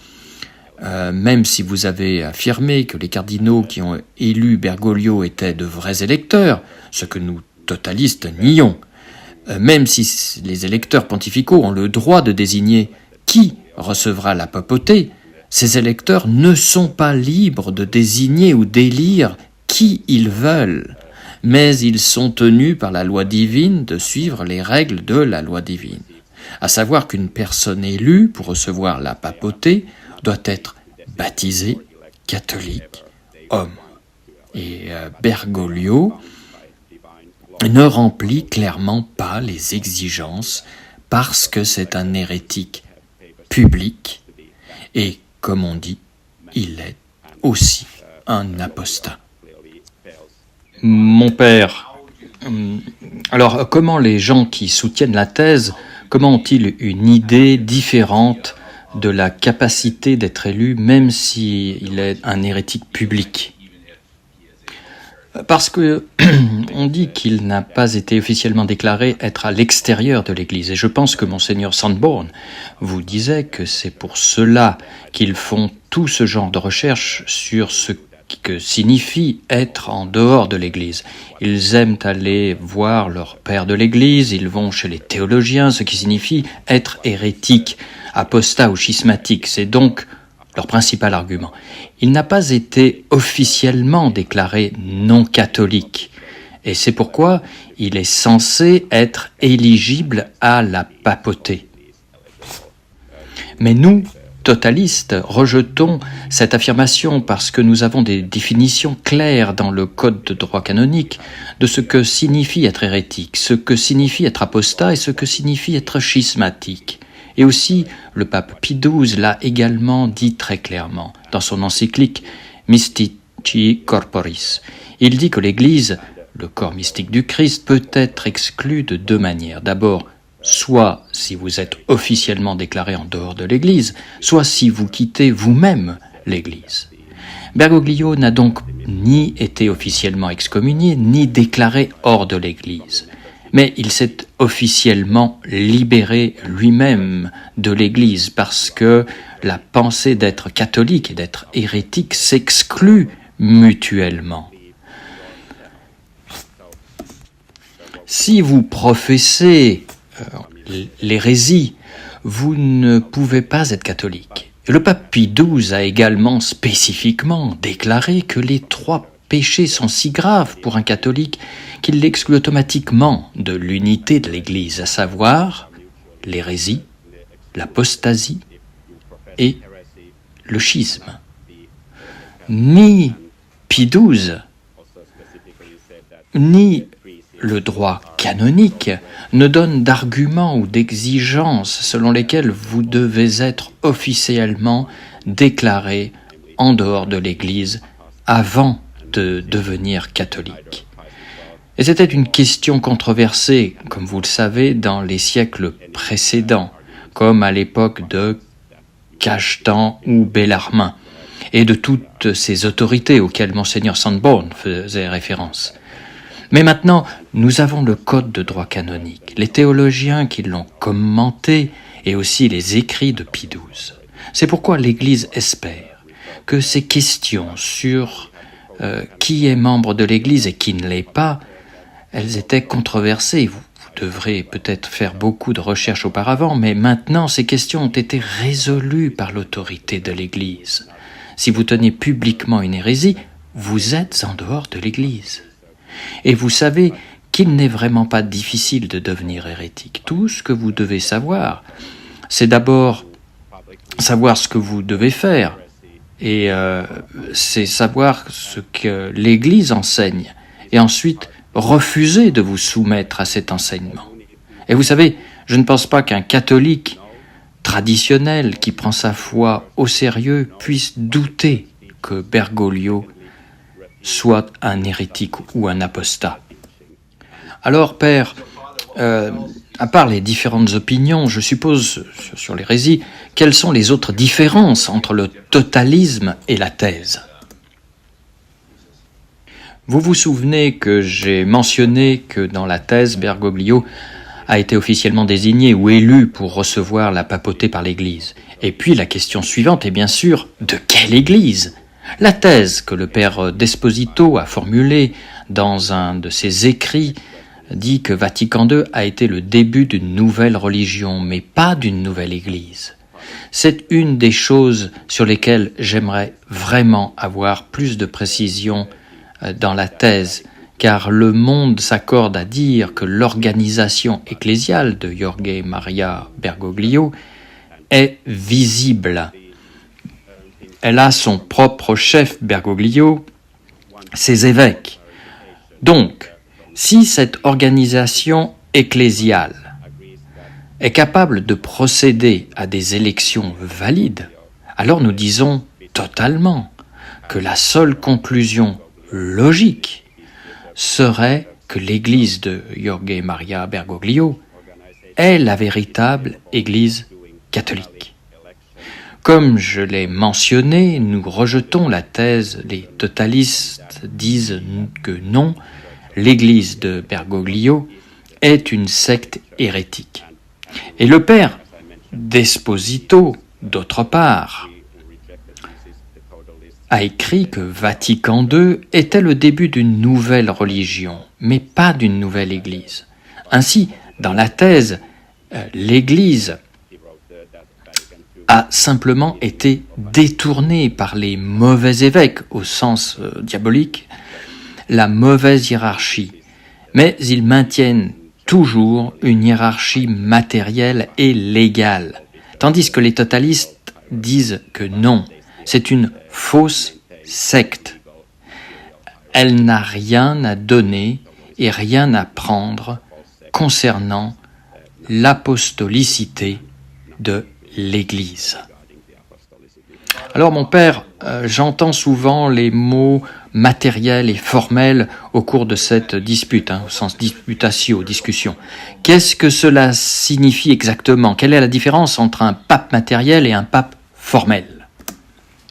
même si vous avez affirmé que les cardinaux qui ont élu Bergoglio étaient de vrais électeurs, ce que nous totalistes nions, même si les électeurs pontificaux ont le droit de désigner qui recevra la papauté, ces électeurs ne sont pas libres de désigner ou d'élire qui ils veulent, mais ils sont tenus par la loi divine de suivre les règles de la loi divine, à savoir qu'une personne élue pour recevoir la papauté doit être baptisé, catholique, homme. Et Bergoglio ne remplit clairement pas les exigences parce que c'est un hérétique public et, comme on dit, il est aussi un apostat. Mon père, alors comment les gens qui soutiennent la thèse, comment ont-ils une idée différente de la capacité d'être élu, même s'il est un hérétique public? Parce que on dit qu'il n'a pas été officiellement déclaré être à l'extérieur de l'Église. Et je pense que Monseigneur Sanborn vous disait que c'est pour cela qu'ils font tout ce genre de recherche sur ce que signifie être en dehors de l'Église. Ils aiment aller voir leur père de l'Église, ils vont chez les théologiens, ce qui signifie être hérétique, apostat ou schismatique. C'est donc leur principal argument. Il n'a pas été officiellement déclaré non catholique. Et c'est pourquoi il est censé être éligible à la papauté. Mais nous, totalistes, rejetons cette affirmation parce que nous avons des définitions claires dans le code de droit canonique de ce que signifie être hérétique, ce que signifie être apostat et ce que signifie être schismatique. Et aussi, le pape Pie XII l'a également dit très clairement dans son encyclique Mystici Corporis. Il dit que l'Église, le corps mystique du Christ, peut être exclu de deux manières. D'abord, soit si vous êtes officiellement déclaré en dehors de l'Église, soit si vous quittez vous-même l'Église. Bergoglio n'a donc ni été officiellement excommunié, ni déclaré hors de l'Église. Mais il s'est officiellement libéré lui-même de l'Église parce que la pensée d'être catholique et d'être hérétique s'exclut mutuellement. Si vous professez l'hérésie, vous ne pouvez pas être catholique. Le pape Pie XII a également spécifiquement déclaré que les 3 péchés sont si graves pour un catholique qu'il l'exclut automatiquement de l'unité de l'Église, à savoir l'hérésie, l'apostasie et le schisme. Ni Pie XII, ni le droit canonique ne donne d'arguments ou d'exigences selon lesquels vous devez être officiellement déclaré en dehors de l'Église avant de devenir catholique. Et c'était une question controversée, comme vous le savez, dans les siècles précédents, comme à l'époque de Cajetan ou Bellarmin, et de toutes ces autorités auxquelles Monseigneur Sanborn faisait référence. Mais maintenant, nous avons le code de droit canonique, les théologiens qui l'ont commenté et aussi les écrits de Pie XII. C'est pourquoi l'Église espère que ces questions sur qui est membre de l'Église et qui ne l'est pas, elles étaient controversées. Vous devrez peut-être faire beaucoup de recherches auparavant, mais maintenant ces questions ont été résolues par l'autorité de l'Église. Si vous tenez publiquement une hérésie, vous êtes en dehors de l'Église. Et vous savez qu'il n'est vraiment pas difficile de devenir hérétique. Tout ce que vous devez savoir, c'est d'abord savoir ce que vous devez faire, et c'est savoir ce que l'Église enseigne, et ensuite refuser de vous soumettre à cet enseignement. Et vous savez, je ne pense pas qu'un catholique traditionnel qui prend sa foi au sérieux puisse douter que Bergoglio soit un hérétique ou un apostat. Alors, Père, à part les différentes opinions, je suppose, sur l'hérésie, quelles sont les autres différences entre le totalisme et la thèse ? Vous vous souvenez que j'ai mentionné que dans la thèse, Bergoglio a été officiellement désigné ou élu pour recevoir la papauté par l'Église. Et puis la question suivante est bien sûr, de quelle Église ? La thèse que le père Desposito a formulée dans un de ses écrits dit que Vatican II a été le début d'une nouvelle religion, mais pas d'une nouvelle Église. C'est une des choses sur lesquelles j'aimerais vraiment avoir plus de précision dans la thèse, car le monde s'accorde à dire que l'organisation ecclésiale de Jorge Maria Bergoglio est visible. Elle a son propre chef Bergoglio, ses évêques. Donc, si cette organisation ecclésiale est capable de procéder à des élections valides, alors nous disons totalement que la seule conclusion logique serait que l'Église de Jorge Maria Bergoglio est la véritable Église catholique. Comme je l'ai mentionné, nous rejetons la thèse, les totalistes disent que non, l'Église de Bergoglio est une secte hérétique. Et le père Desposito, d'autre part, a écrit que Vatican II était le début d'une nouvelle religion, mais pas d'une nouvelle Église. Ainsi, dans la thèse, l'Église a simplement été détournée par les mauvais évêques, au sens diabolique, la mauvaise hiérarchie. Mais ils maintiennent toujours une hiérarchie matérielle et légale, tandis que les totalistes disent que non, c'est une fausse secte. Elle n'a rien à donner et rien à prendre concernant l'apostolicité de l'Église. Alors mon père, j'entends souvent les mots matériels et formels au cours de cette dispute, au sens disputatio, discussion. Qu'est-ce que cela signifie exactement ? Quelle est la différence entre un pape matériel et un pape formel ?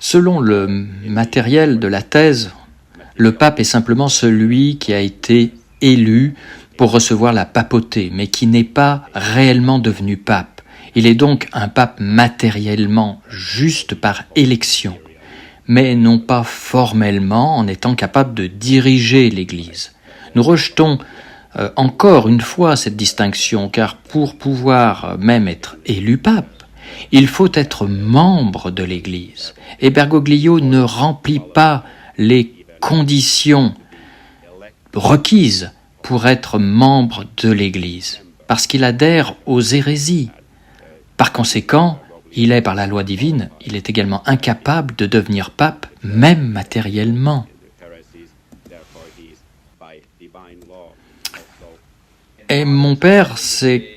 Selon le matériel de la thèse, le pape est simplement celui qui a été élu pour recevoir la papauté, mais qui n'est pas réellement devenu pape. Il est donc un pape matériellement juste par élection, mais non pas formellement en étant capable de diriger l'Église. Nous rejetons encore une fois cette distinction, car pour pouvoir même être élu pape, il faut être membre de l'Église. Et Bergoglio ne remplit pas les conditions requises pour être membre de l'Église, parce qu'il adhère aux hérésies. Par conséquent, il est, par la loi divine, il est également incapable de devenir pape, même matériellement. Et mon père, c'est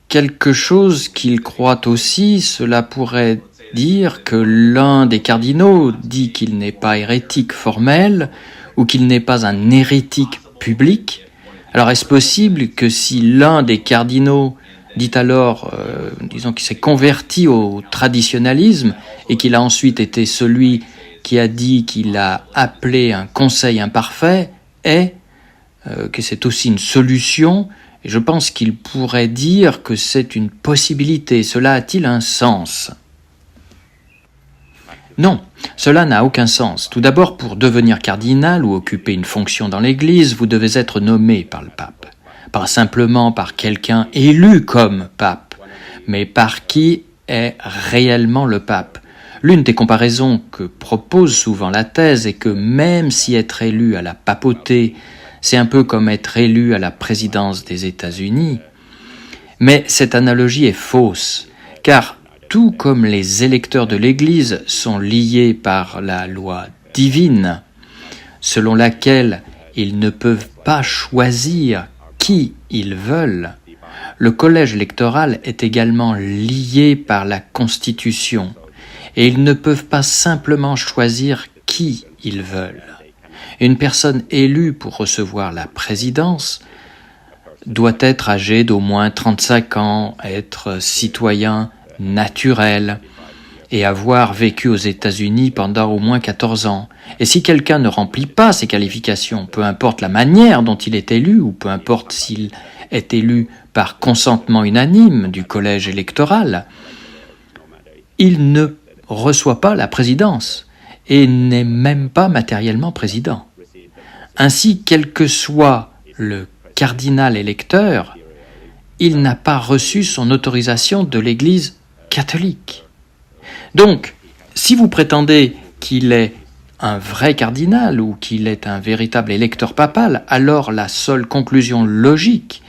quelque chose qu'il croit aussi. Cela pourrait dire que l'un des cardinaux dit qu'il n'est pas hérétique formel ou qu'il n'est pas un hérétique public. Alors est-ce possible que si l'un des cardinaux dit alors, disons qu'il s'est converti au traditionnalisme et qu'il a ensuite été celui qui a dit qu'il a appelé un conseil imparfait, et que c'est aussi une solution, et je pense qu'il pourrait dire que c'est une possibilité. Cela a-t-il un sens ? Non, cela n'a aucun sens. Tout d'abord, pour devenir cardinal ou occuper une fonction dans l'Église, vous devez être nommé par le pape. Pas simplement par quelqu'un élu comme pape, mais par qui est réellement le pape. L'une des comparaisons que propose souvent la thèse est que même si être élu à la papauté, c'est un peu comme être élu à la présidence des États-Unis, mais cette analogie est fausse, car tout comme les électeurs de l'Église sont liés par la loi divine, selon laquelle ils ne peuvent pas choisir qui ils veulent, le collège électoral est également lié par la Constitution, et ils ne peuvent pas simplement choisir qui ils veulent. Une personne élue pour recevoir la présidence doit être âgée d'au moins 35 ans, être citoyen naturel et avoir vécu aux États-Unis pendant au moins 14 ans. Et si quelqu'un ne remplit pas ces qualifications, peu importe la manière dont il est élu, ou peu importe s'il est élu par consentement unanime du collège électoral, il ne reçoit pas la présidence et n'est même pas matériellement président. Ainsi, quel que soit le cardinal électeur, il n'a pas reçu son autorisation de l'Église catholique. Donc, si vous prétendez qu'il est un vrai cardinal ou qu'il est un véritable électeur papal, alors la seule conclusion logique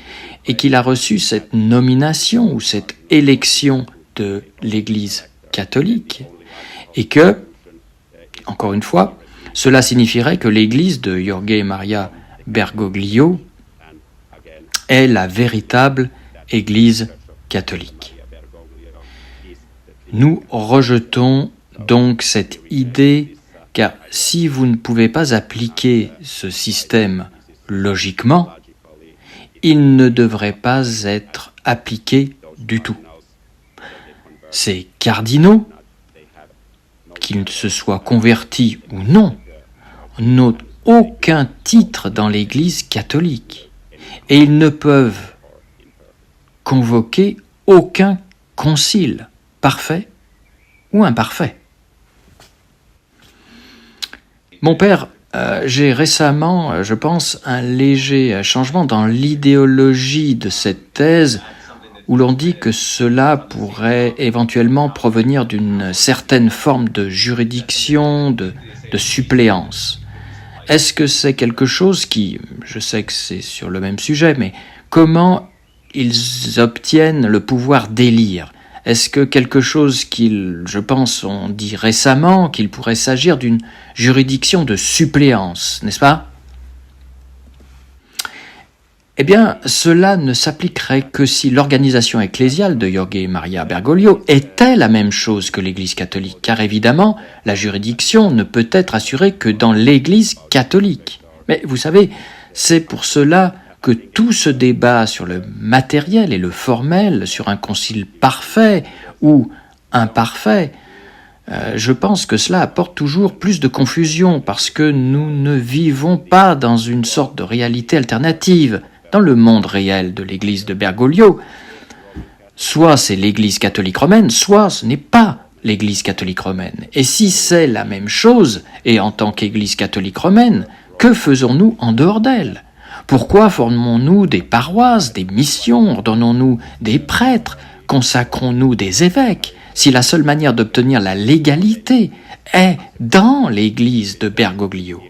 est qu'il a reçu cette nomination ou cette élection de l'Église catholique et que, encore une fois, cela signifierait que l'Église de Jorge Maria Bergoglio est la véritable Église catholique. Nous rejetons donc cette idée, car si vous ne pouvez pas appliquer ce système logiquement, il ne devrait pas être appliqué du tout. Ces cardinaux, qu'ils se soient convertis ou non, n'ont aucun titre dans l'Église catholique et ils ne peuvent convoquer aucun concile, parfait ou imparfait. Mon père, j'ai récemment, je pense, un léger changement dans l'idéologie de cette thèse où l'on dit que cela pourrait éventuellement provenir d'une certaine forme de juridiction, de suppléance. Est-ce que c'est quelque chose qui, je sais que c'est sur le même sujet, mais comment ils obtiennent le pouvoir d'élire ? Est-ce que quelque chose qu'ils, je pense, ont dit récemment, qu'il pourrait s'agir d'une juridiction de suppléance, n'est-ce pas ? Eh bien, cela ne s'appliquerait que si l'organisation ecclésiale de Jorge Maria Bergoglio était la même chose que l'Église catholique, car évidemment, la juridiction ne peut être assurée que dans l'Église catholique. Mais vous savez, c'est pour cela que tout ce débat sur le matériel et le formel, sur un concile parfait ou imparfait, je pense que cela apporte toujours plus de confusion, parce que nous ne vivons pas dans une sorte de réalité alternative. Dans le monde réel de l'Église de Bergoglio, soit c'est l'Église catholique romaine, soit ce n'est pas l'Église catholique romaine. Et si c'est la même chose, et en tant qu'Église catholique romaine, que faisons-nous en dehors d'elle ? Pourquoi formons-nous des paroisses, des missions, ordonnons-nous des prêtres, consacrons-nous des évêques, si la seule manière d'obtenir la légalité est dans l'église de Bergoglio?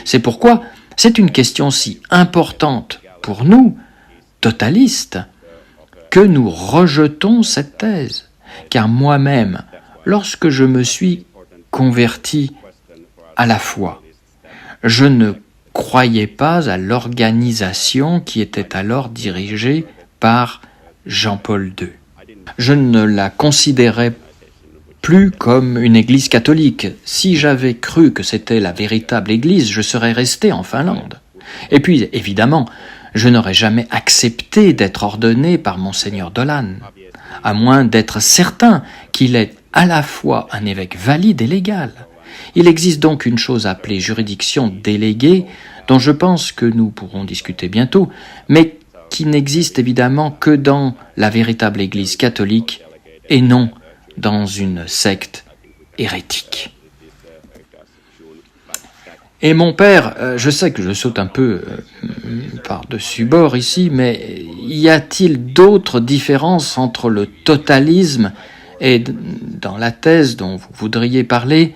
C'est pourquoi c'est une question si importante pour nous, totalistes, que nous rejetons cette thèse. Car moi-même, lorsque je me suis converti à la foi, je ne croyais pas à l'organisation qui était alors dirigée par Jean-Paul II. Je ne la considérais plus comme une église catholique. Si j'avais cru que c'était la véritable église, je serais resté en Finlande. Et puis, évidemment, je n'aurais jamais accepté d'être ordonné par Monseigneur Dolan, à moins d'être certain qu'il est à la fois un évêque valide et légal. Il existe donc une chose appelée juridiction déléguée, dont je pense que nous pourrons discuter bientôt, mais qui n'existe évidemment que dans la véritable Église catholique et non dans une secte hérétique. Et mon père, je sais que je saute un peu par-dessus bord ici, mais y a-t-il d'autres différences entre le totalisme et dans la thèse dont vous voudriez parler,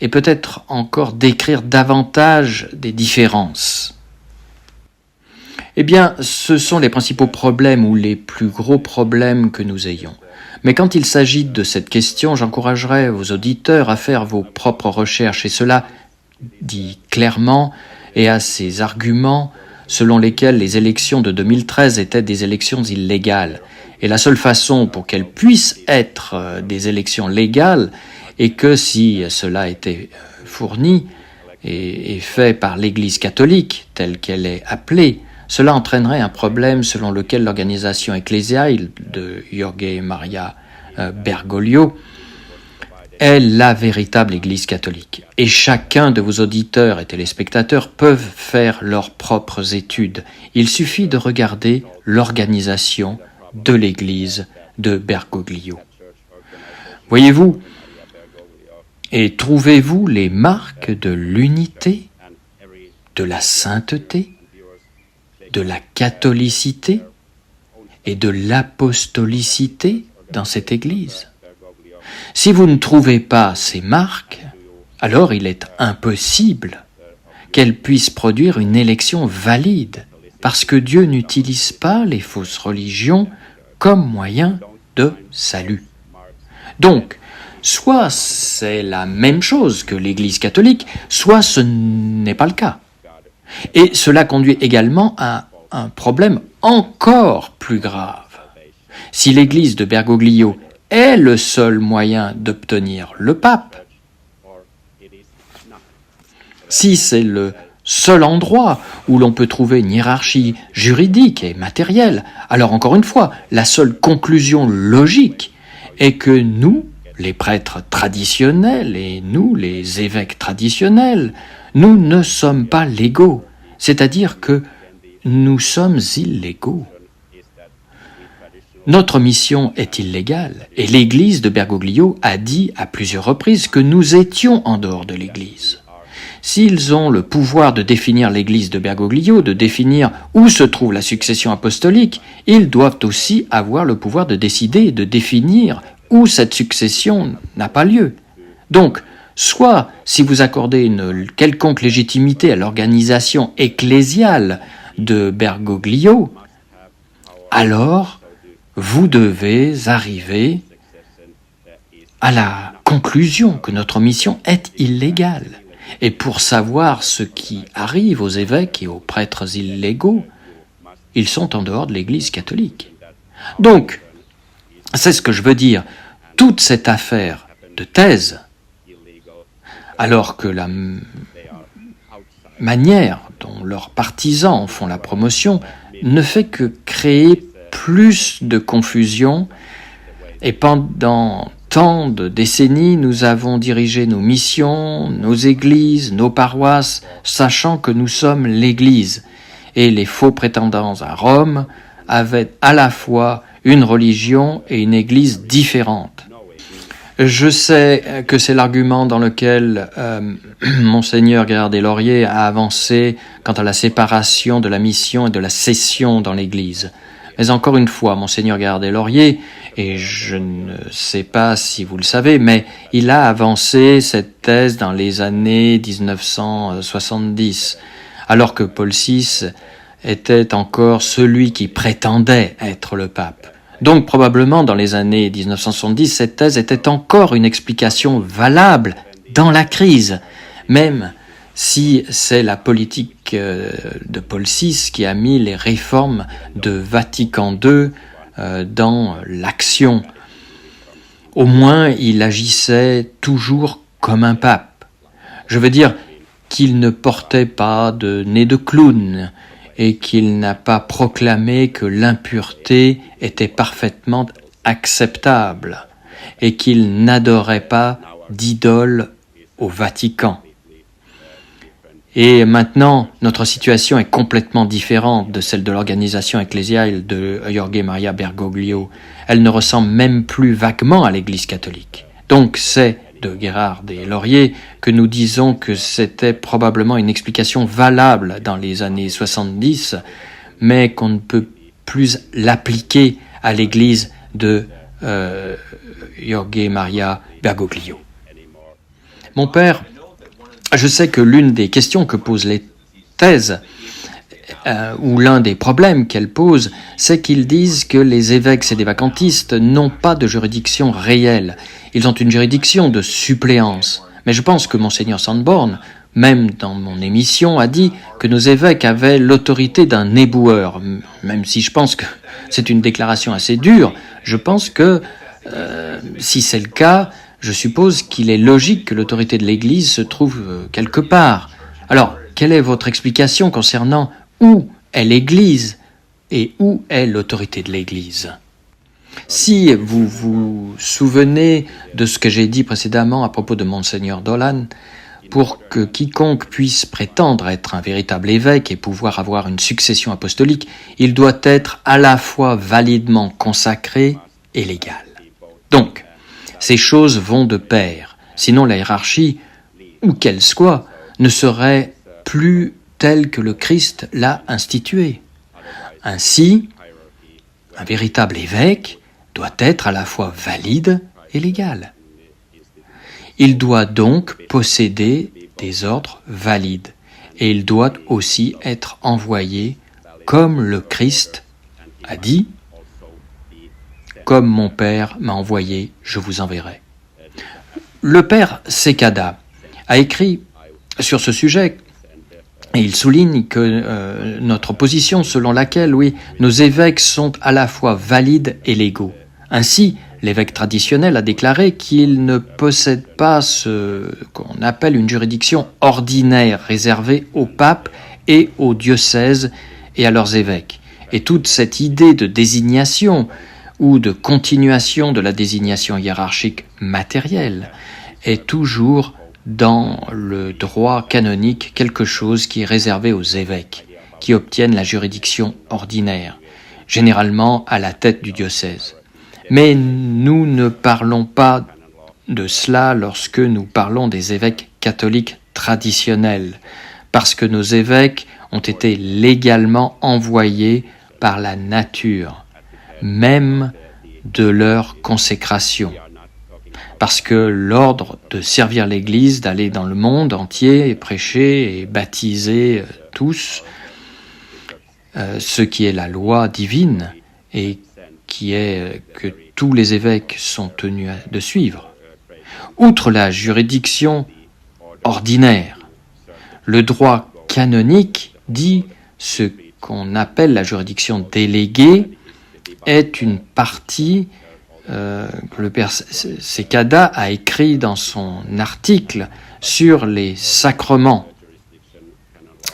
et peut-être encore décrire davantage des différences? Eh bien, ce sont les principaux problèmes ou les plus gros problèmes que nous ayons. Mais quand il s'agit de cette question, j'encouragerais vos auditeurs à faire vos propres recherches, et cela dit clairement, et à ces arguments selon lesquels les élections de 2013 étaient des élections illégales. Et la seule façon pour qu'elles puissent être des élections légales est que si cela était fourni et fait par l'Église catholique, telle qu'elle est appelée, cela entraînerait un problème selon lequel l'organisation ecclésiale de Jorge Maria Bergoglio est la véritable Église catholique. Et chacun de vos auditeurs et téléspectateurs peuvent faire leurs propres études. Il suffit de regarder l'organisation de l'Église de Bergoglio. Voyez-vous, et trouvez-vous les marques de l'unité, de la sainteté, de la catholicité et de l'apostolicité dans cette Église? Si vous ne trouvez pas ces marques, alors il est impossible qu'elle puisse produire une élection valide, parce que Dieu n'utilise pas les fausses religions comme moyen de salut. Donc, soit c'est la même chose que l'Église catholique, soit ce n'est pas le cas. Et cela conduit également à un problème encore plus grave. Si l'Église de Bergoglio est le seul moyen d'obtenir le pape, si c'est le seul endroit où l'on peut trouver une hiérarchie juridique et matérielle, alors encore une fois, la seule conclusion logique est que nous, les prêtres traditionnels, et nous, les évêques traditionnels, nous ne sommes pas légaux, c'est-à-dire que nous sommes illégaux. Notre mission est illégale, et l'Église de Bergoglio a dit à plusieurs reprises que nous étions en dehors de l'Église. S'ils ont le pouvoir de définir l'Église de Bergoglio, de définir où se trouve la succession apostolique, ils doivent aussi avoir le pouvoir de décider et de définir où cette succession n'a pas lieu. Donc, soit si vous accordez une quelconque légitimité à l'organisation ecclésiale de Bergoglio, alors vous devez arriver à la conclusion que notre mission est illégale. Et pour savoir ce qui arrive aux évêques et aux prêtres illégaux, ils sont en dehors de l'Église catholique. Donc, c'est ce que je veux dire. Toute cette affaire de thèse, alors que la manière dont leurs partisans font la promotion ne fait que créer plus de confusion, et pendant tant de décennies, nous avons dirigé nos missions, nos églises, nos paroisses, sachant que nous sommes l'Église, et les faux prétendants à Rome avaient à la fois une religion et une Église différentes. Je sais que c'est l'argument dans lequel Monseigneur Gérard Deslauriers a avancé quant à la séparation de la mission et de la session dans l'Église. Mais encore une fois, Monseigneur Gérard Deslauriers, et je ne sais pas si vous le savez, mais il a avancé cette thèse dans les années 1970, alors que Paul VI était encore celui qui prétendait être le pape. Donc probablement dans les années 1970, cette thèse était encore une explication valable dans la crise, même si c'est la politique de Paul VI qui a mis les réformes de Vatican II dans l'action. Au moins, il agissait toujours comme un pape. Je veux dire qu'il ne portait pas de nez de clown et qu'il n'a pas proclamé que l'impureté était parfaitement acceptable et qu'il n'adorait pas d'idole au Vatican. Et maintenant, notre situation est complètement différente de celle de l'organisation ecclésiale de Jorge Maria Bergoglio. Elle ne ressemble même plus vaguement à l'Église catholique. Donc c'est de Gérard Deslauriers que nous disons que c'était probablement une explication valable dans les années 70, mais qu'on ne peut plus l'appliquer à l'Église de Jorge Maria Bergoglio. Mon père, je sais que l'une des questions que posent les thèses, ou l'un des problèmes qu'elles posent, c'est qu'ils disent que les évêques sédévacantistes n'ont pas de juridiction réelle. Ils ont une juridiction de suppléance. Mais je pense que Monseigneur Sandborn, même dans mon émission, a dit que nos évêques avaient l'autorité d'un éboueur. Même si je pense que c'est une déclaration assez dure, je pense que, si c'est le cas, je suppose qu'il est logique que l'autorité de l'Église se trouve quelque part. Alors, quelle est votre explication concernant où est l'Église et où est l'autorité de l'Église ? Si vous vous souvenez de ce que j'ai dit précédemment à propos de Monseigneur Dolan, pour que quiconque puisse prétendre être un véritable évêque et pouvoir avoir une succession apostolique, il doit être à la fois validement consacré et légal. Donc, ces choses vont de pair, sinon la hiérarchie, où qu'elle soit, ne serait plus telle que le Christ l'a instituée. Ainsi, un véritable évêque doit être à la fois valide et légal. Il doit donc posséder des ordres valides, et il doit aussi être envoyé comme le Christ a dit « Comme mon Père m'a envoyé, je vous enverrai ». Le Père Sekada a écrit sur ce sujet, et il souligne que notre position selon laquelle, oui, nos évêques sont à la fois valides et légaux. Ainsi, l'évêque traditionnel a déclaré qu'il ne possède pas ce qu'on appelle une juridiction ordinaire réservée au pape et aux diocèses et à leurs évêques. Et toute cette idée de désignation ou de continuation de la désignation hiérarchique matérielle est toujours dans le droit canonique quelque chose qui est réservé aux évêques, qui obtiennent la juridiction ordinaire, généralement à la tête du diocèse. Mais nous ne parlons pas de cela lorsque nous parlons des évêques catholiques traditionnels, parce que nos évêques ont été légalement envoyés par la nature, même de leur consécration. Parce que l'ordre de servir l'Église, d'aller dans le monde entier et prêcher et baptiser tous, ce qui est la loi divine et qui est que tous les évêques sont tenus de suivre. Outre la juridiction ordinaire, le droit canonique dit ce qu'on appelle la juridiction déléguée est une partie que le père Sekada a écrit dans son article sur les sacrements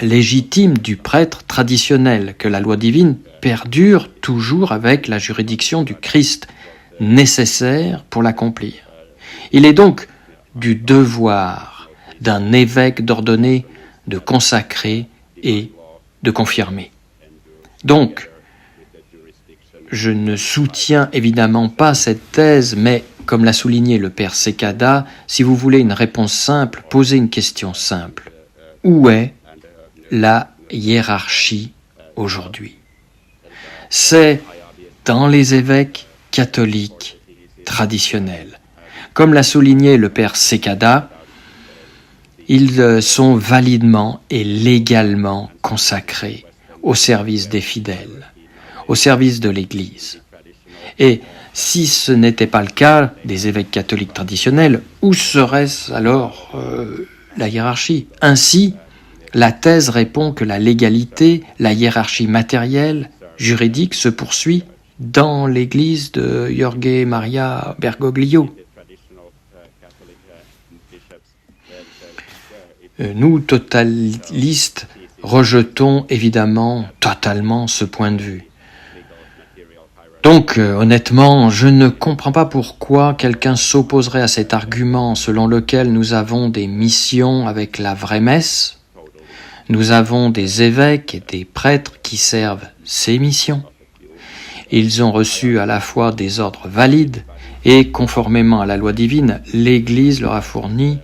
légitimes du prêtre traditionnel, que la loi divine perdure toujours avec la juridiction du Christ nécessaire pour l'accomplir. Il est donc du devoir d'un évêque d'ordonner, de consacrer et de confirmer. Donc, je ne soutiens évidemment pas cette thèse, mais comme l'a souligné le père Sekada, si vous voulez une réponse simple, posez une question simple. Où est la hiérarchie aujourd'hui? C'est dans les évêques catholiques traditionnels. Comme l'a souligné le père Sekada, ils sont validement et légalement consacrés au service des fidèles, au service de l'Église. Et si ce n'était pas le cas des évêques catholiques traditionnels, où serait-ce alors la hiérarchie? Ainsi, la thèse répond que la légalité, la hiérarchie matérielle, juridique se poursuit dans l'église de Jorge Maria Bergoglio. Nous, totalistes, rejetons évidemment totalement ce point de vue. Donc, honnêtement, je ne comprends pas pourquoi quelqu'un s'opposerait à cet argument selon lequel nous avons des missions avec la vraie messe. Nous avons des évêques et des prêtres qui servent ces missions. Ils ont reçu à la fois des ordres valides et, conformément à la loi divine, l'Église leur a fourni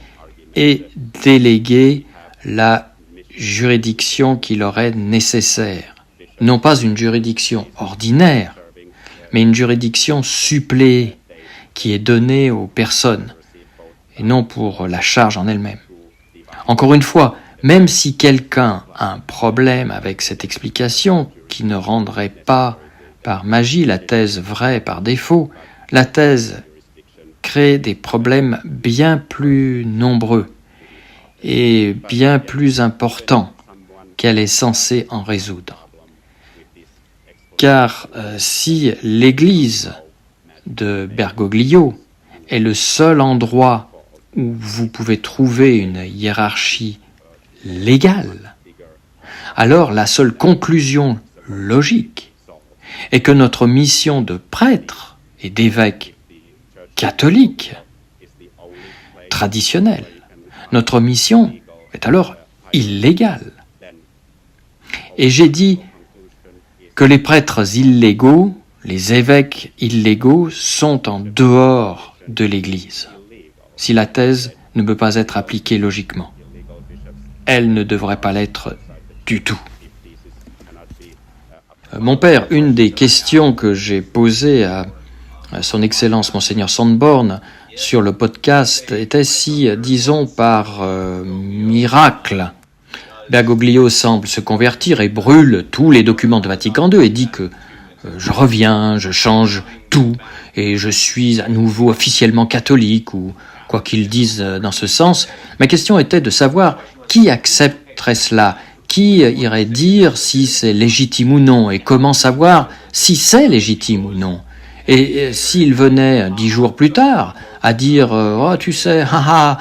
et délégué la juridiction qui leur est nécessaire. Non pas une juridiction ordinaire, mais une juridiction suppléée qui est donnée aux personnes, et non pour la charge en elle-même. Encore une fois, même si quelqu'un a un problème avec cette explication, qui ne rendrait pas par magie la thèse vraie par défaut, la thèse crée des problèmes bien plus nombreux et bien plus importants qu'elle est censée en résoudre. Car si l'église de Bergoglio est le seul endroit où vous pouvez trouver une hiérarchie légale, alors la seule conclusion logique est que notre mission de prêtre et d'évêque catholique traditionnelle, notre mission est alors illégale. Et j'ai dit que les prêtres illégaux, les évêques illégaux sont en dehors de l'Église, si la thèse ne peut pas être appliquée logiquement. Elle ne devrait pas l'être du tout. Mon père, une des questions que j'ai posées à son Excellence Monseigneur Sandborn sur le podcast était si, disons par miracle, Bergoglio semble se convertir et brûle tous les documents de Vatican II et dit que je reviens, je change tout et je suis à nouveau officiellement catholique ou quoi qu'il dise dans ce sens. Ma question était de savoir qui accepterait cela, qui irait dire si c'est légitime ou non et comment savoir si c'est légitime ou non. Et s'il venait 10 jours plus tard à dire « Oh, tu sais, haha »,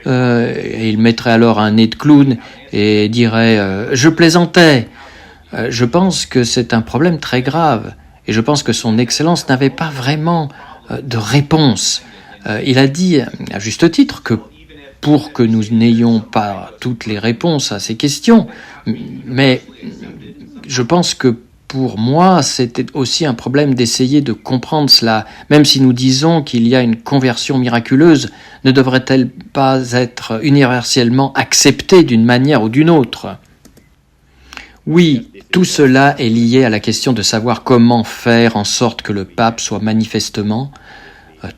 et il mettrait alors un nez de clown et dirait « Je plaisantais ». Je pense que c'est un problème très grave et je pense que son Excellence n'avait pas vraiment de réponse. Il a dit, à juste titre, que pour que nous n'ayons pas toutes les réponses à ces questions, mais je pense que pour moi, c'était aussi un problème d'essayer de comprendre cela. Même si nous disons qu'il y a une conversion miraculeuse, ne devrait-elle pas être universellement acceptée d'une manière ou d'une autre? Oui, tout cela est lié à la question de savoir comment faire en sorte que le pape soit manifestement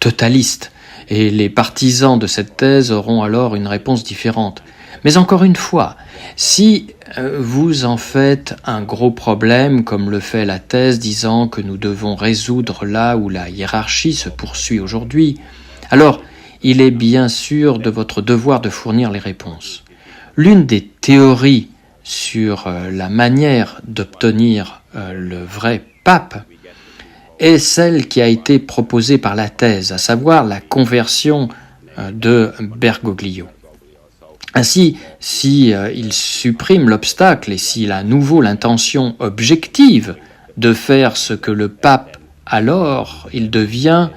totaliste. Et les partisans de cette thèse auront alors une réponse différente. Mais encore une fois, si vous en faites un gros problème, comme le fait la thèse disant que nous devons résoudre là où la hiérarchie se poursuit aujourd'hui, alors il est bien sûr de votre devoir de fournir les réponses. L'une des théories sur la manière d'obtenir le vrai pape est celle qui a été proposée par la thèse, à savoir la conversion de Bergoglio. Ainsi, si il supprime l'obstacle et s'il a à nouveau l'intention objective de faire ce que le pape, alors il devient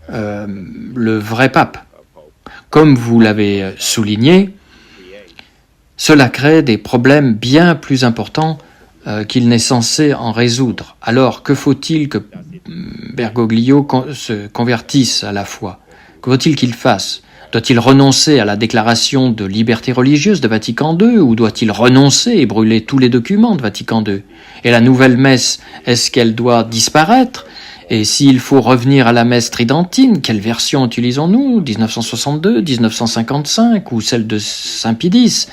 le vrai pape. Comme vous l'avez souligné, cela crée des problèmes bien plus importants qu'il n'est censé en résoudre. Alors, que faut-il que Bergoglio se convertisse à la foi? Que faut-il qu'il fasse? Doit-il renoncer à la déclaration de liberté religieuse de Vatican II, ou doit-il renoncer et brûler tous les documents de Vatican II? Et la nouvelle messe, est-ce qu'elle doit disparaître? Et s'il faut revenir à la messe tridentine, quelle version utilisons-nous? 1962, 1955 ou celle de Saint Pie X?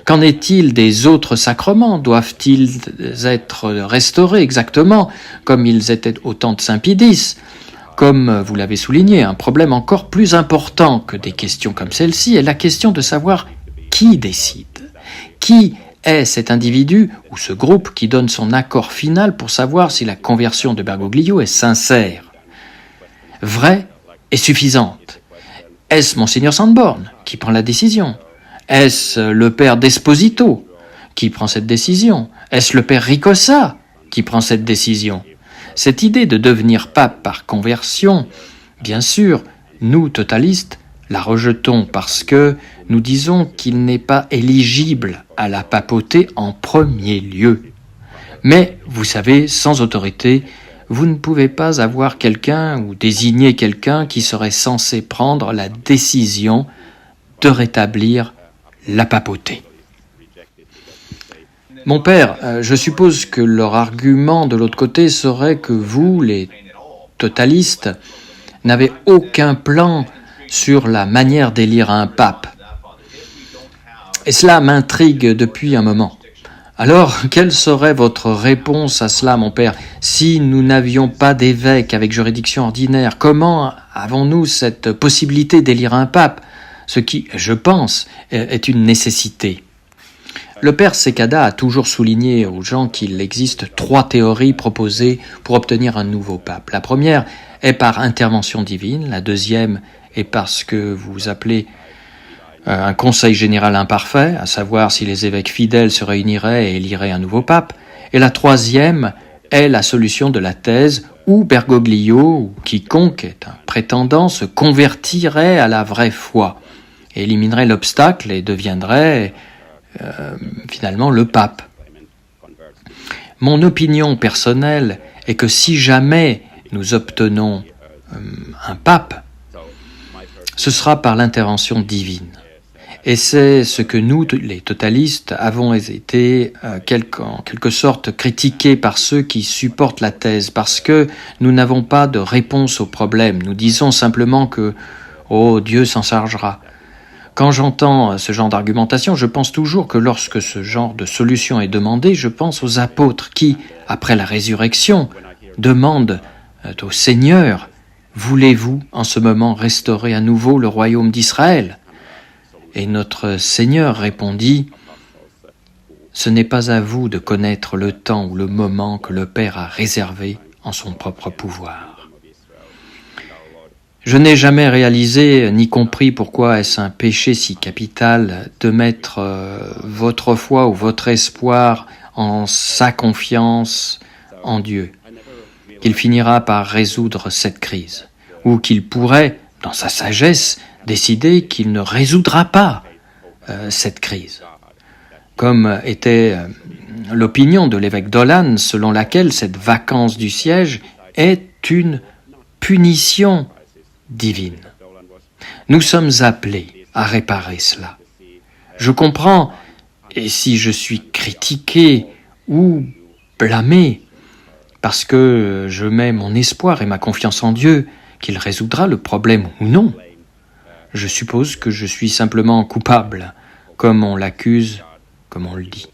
Qu'en est-il des autres sacrements? Doivent-ils être restaurés exactement comme ils étaient au temps de Saint Pie X? Comme vous l'avez souligné, un problème encore plus important que des questions comme celle-ci est la question de savoir qui décide. Qui est cet individu ou ce groupe qui donne son accord final pour savoir si la conversion de Bergoglio est sincère, vraie et suffisante? Est-ce Monseigneur Sandborn qui prend la décision? Est-ce le père Desposito qui prend cette décision? Est-ce le père Ricossa qui prend cette décision? Cette idée de devenir pape par conversion, bien sûr, nous, totalistes, la rejetons parce que nous disons qu'il n'est pas éligible à la papauté en premier lieu. Mais, vous savez, sans autorité, vous ne pouvez pas avoir quelqu'un ou désigner quelqu'un qui serait censé prendre la décision de rétablir la papauté. Mon père, je suppose que leur argument de l'autre côté serait que vous, les totalistes, n'avez aucun plan sur la manière d'élire un pape. Et cela m'intrigue depuis un moment. Alors, quelle serait votre réponse à cela, mon père? Si nous n'avions pas d'évêque avec juridiction ordinaire, comment avons-nous cette possibilité d'élire un pape? Ce qui, je pense, est une nécessité. Le père Secada a toujours souligné aux gens qu'il existe 3 théories proposées pour obtenir un nouveau pape. La première est par intervention divine, la deuxième est par ce que vous appelez un conseil général imparfait, à savoir si les évêques fidèles se réuniraient et éliraient un nouveau pape, et la troisième est la solution de la thèse où Bergoglio ou quiconque est un prétendant se convertirait à la vraie foi, et éliminerait l'obstacle et deviendrait finalement le pape. Mon opinion personnelle est que si jamais nous obtenons un pape, ce sera par l'intervention divine. Et c'est ce que nous, les totalistes, avons été en quelque sorte critiqués par ceux qui supportent la thèse, parce que nous n'avons pas de réponse au problème. Nous disons simplement que « Oh, Dieu s'en chargera ». Quand j'entends ce genre d'argumentation, je pense toujours que lorsque ce genre de solution est demandé, je pense aux apôtres qui, après la résurrection, demandent au Seigneur « Voulez-vous en ce moment restaurer à nouveau le royaume d'Israël ?» Et notre Seigneur répondit « Ce n'est pas à vous de connaître le temps ou le moment que le Père a réservé en son propre pouvoir. » Je n'ai jamais réalisé ni compris pourquoi est-ce un péché si capital de mettre votre foi ou votre espoir en sa confiance en Dieu, qu'il finira par résoudre cette crise, ou qu'il pourrait, dans sa sagesse, décider qu'il ne résoudra pas cette crise, comme était l'opinion de l'évêque d'Holland, selon laquelle cette vacance du siège est une punition divine. Nous sommes appelés à réparer cela. Je comprends, et si je suis critiqué ou blâmé, parce que je mets mon espoir et ma confiance en Dieu, qu'il résoudra le problème ou non, je suppose que je suis simplement coupable, comme on l'accuse, comme on le dit.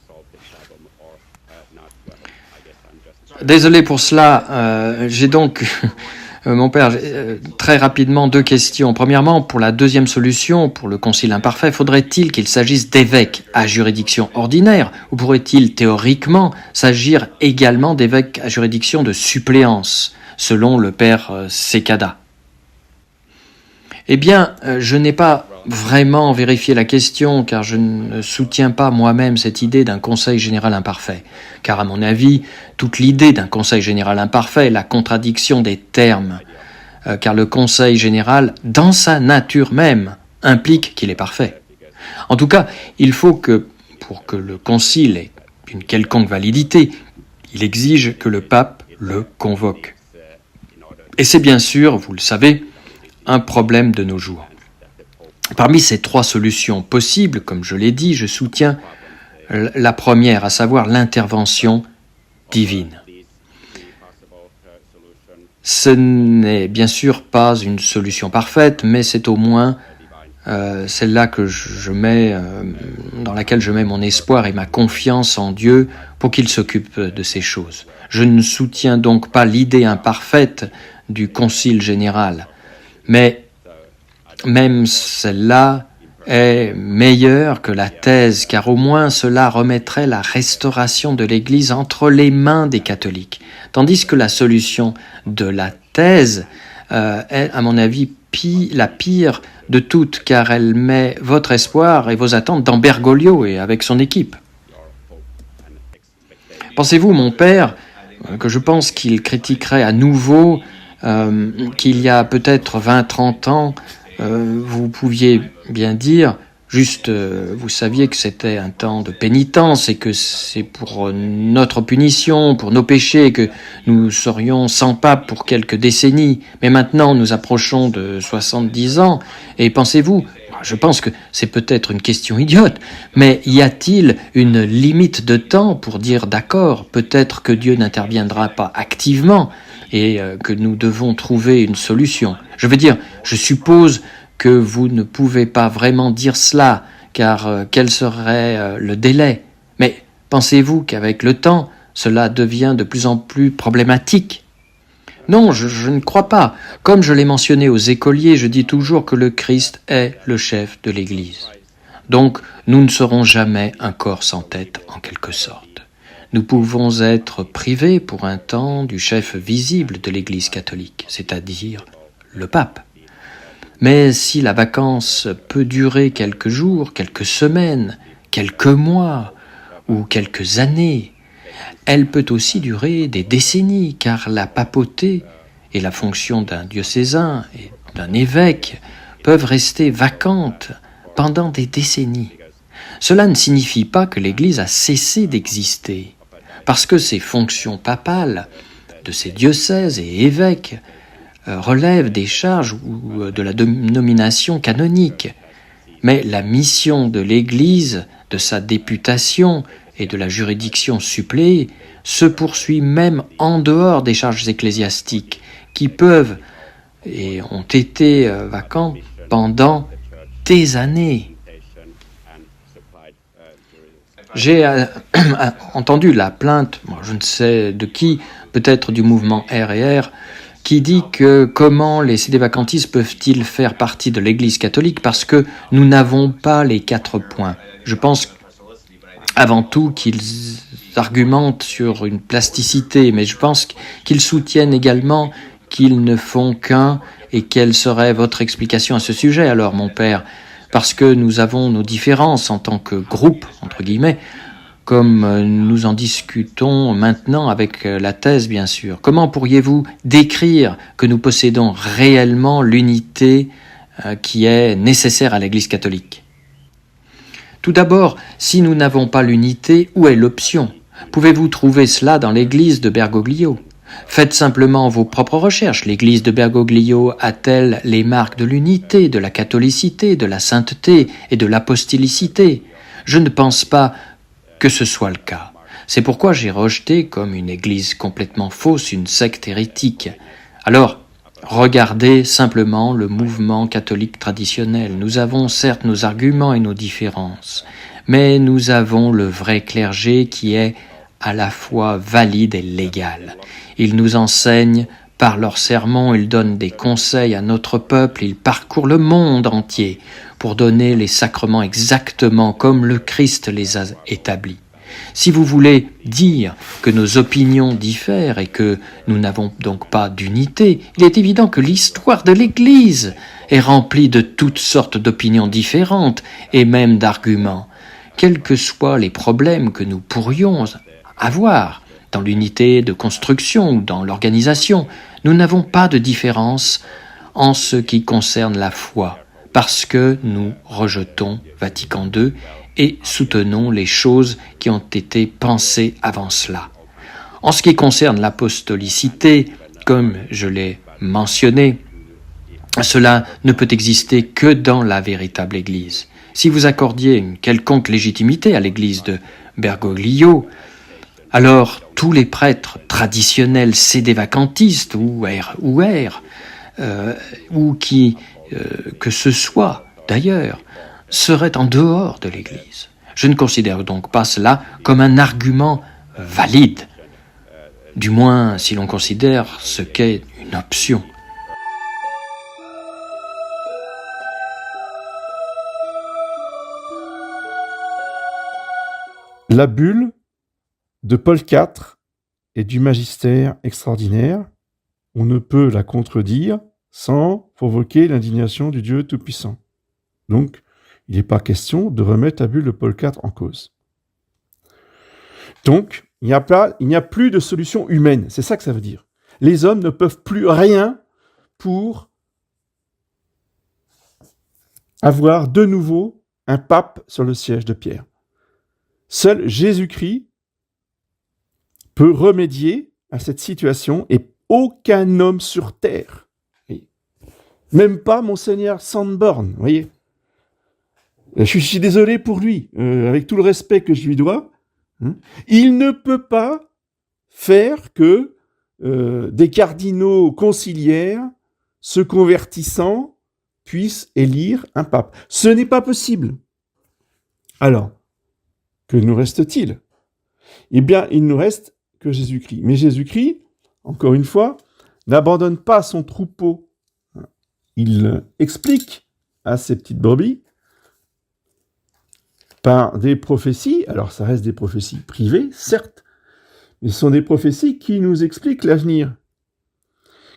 Désolé pour cela, j'ai donc... Mon père, très rapidement, 2 questions. Premièrement, pour la deuxième solution, pour le concile imparfait, faudrait-il qu'il s'agisse d'évêques à juridiction ordinaire, ou pourrait-il théoriquement s'agir également d'évêques à juridiction de suppléance, selon le père Secada? Eh bien, je n'ai pas vraiment vérifié la question, car je ne soutiens pas moi-même cette idée d'un conseil général imparfait. Car à mon avis, toute l'idée d'un conseil général imparfait est la contradiction des termes, car le conseil général, dans sa nature même, implique qu'il est parfait. En tout cas, il faut que, pour que le concile ait une quelconque validité, Il exige que le pape le convoque. Et c'est bien sûr, vous le savez, un problème de nos jours. Parmi ces 3 solutions possibles, comme je l'ai dit, je soutiens la première, à savoir l'intervention divine. Ce n'est bien sûr pas une solution parfaite, mais c'est au moins celle-là que dans laquelle je mets mon espoir et ma confiance en Dieu pour qu'il s'occupe de ces choses. Je ne soutiens donc pas l'idée imparfaite du concile général, mais même celle-là est meilleure que la thèse, car au moins cela remettrait la restauration de l'Église entre les mains des catholiques, tandis que la solution de la thèse est, à mon avis, la pire de toutes, car elle met votre espoir et vos attentes dans Bergoglio et avec son équipe. Pensez-vous, mon père, que je pense qu'il critiquerait à nouveau qu'il y a peut-être 20-30 ans, vous pouviez bien dire, vous saviez que c'était un temps de pénitence et que c'est pour notre punition, pour nos péchés, que nous serions sans pape pour quelques décennies. Mais maintenant, nous approchons de 70 ans. Et pensez-vous, je pense que c'est peut-être une question idiote, mais y a-t-il une limite de temps pour dire d'accord, peut-être que Dieu n'interviendra pas activement et que nous devons trouver une solution. Je veux dire, je suppose que vous ne pouvez pas vraiment dire cela, car quel serait le délai? Mais pensez-vous qu'avec le temps, cela devient de plus en plus problématique? Non, je ne crois pas. Comme je l'ai mentionné aux écoliers, je dis toujours que le Christ est le chef de l'Église. Donc, nous ne serons jamais un corps sans tête, en quelque sorte. Nous pouvons être privés pour un temps du chef visible de l'Église catholique, c'est-à-dire le pape. Mais si la vacance peut durer quelques jours, quelques semaines, quelques mois ou quelques années, elle peut aussi durer des décennies, car la papauté et la fonction d'un diocésain et d'un évêque peuvent rester vacantes pendant des décennies. Cela ne signifie pas que l'Église a cessé d'exister, parce que ces fonctions papales de ces diocèses et évêques relèvent des charges ou de la nomination canonique. Mais la mission de l'Église, de sa députation et de la juridiction suppléée se poursuit même en dehors des charges ecclésiastiques qui peuvent et ont été vacantes pendant des années. J'ai entendu la plainte, je ne sais de qui, peut-être du mouvement R&R, qui dit que comment les sédévacantistes peuvent-ils faire partie de l'Église catholique parce que nous n'avons pas les 4 points. Je pense avant tout qu'ils argumentent sur une plasticité, mais je pense qu'ils soutiennent également qu'ils ne font qu'un. Et quelle serait votre explication à ce sujet alors, mon père? Parce que nous avons nos différences en tant que groupe, entre guillemets, comme nous en discutons maintenant avec la thèse, bien sûr. Comment pourriez-vous décrire que nous possédons réellement l'unité qui est nécessaire à l'Église catholique? Tout d'abord, si nous n'avons pas l'unité, où est l'option? Pouvez-vous trouver cela dans l'Église de Bergoglio? Faites simplement vos propres recherches. L'Église de Bergoglio a-t-elle les marques de l'unité, de la catholicité, de la sainteté et de l'apostolicité? Je ne pense pas que ce soit le cas. C'est pourquoi j'ai rejeté comme une église complètement fausse, une secte hérétique. Alors, regardez simplement le mouvement catholique traditionnel. Nous avons certes nos arguments et nos différences, mais nous avons le vrai clergé qui est à la fois valide et légal. Ils nous enseignent par leurs sermons, ils donnent des conseils à notre peuple, ils parcourent le monde entier pour donner les sacrements exactement comme le Christ les a établis. Si vous voulez dire que nos opinions diffèrent et que nous n'avons donc pas d'unité, il est évident que l'histoire de l'Église est remplie de toutes sortes d'opinions différentes et même d'arguments, quels que soient les problèmes que nous pourrions avoir dans l'unité de construction ou dans l'organisation. Nous n'avons pas de différence en ce qui concerne la foi, parce que nous rejetons Vatican II et soutenons les choses qui ont été pensées avant cela. En ce qui concerne l'apostolicité, comme je l'ai mentionné, cela ne peut exister que dans la véritable Église. Si vous accordiez une quelconque légitimité à l'Église de Bergoglio, alors tous les prêtres traditionnels sédévacantistes ou qui que ce soit d'ailleurs seraient en dehors de l'Église. Je ne considère donc pas cela comme un argument valide, du moins si l'on considère ce qu'est une option. La bulle de Paul IV est du magistère extraordinaire. On ne peut la contredire sans provoquer l'indignation du Dieu Tout-Puissant. Donc, il n'est pas question de remettre la bulle de Paul IV en cause. Donc, il n'y a plus de solution humaine. C'est ça que ça veut dire. Les hommes ne peuvent plus rien pour avoir de nouveau un pape sur le siège de Pierre. Seul Jésus-Christ peut remédier à cette situation et aucun homme sur terre, même pas Monseigneur Sanborn, voyez. Je suis désolé pour lui, avec tout le respect que je lui dois, il ne peut pas faire que des cardinaux conciliaires se convertissant puissent élire un pape. Ce n'est pas possible. Alors, que nous reste-t-il? Eh bien, il ne nous reste que Jésus-Christ. Mais Jésus-Christ, encore une fois, n'abandonne pas son troupeau. Il explique à ces petites brebis par des prophéties, alors ça reste des prophéties privées, certes, mais ce sont des prophéties qui nous expliquent l'avenir,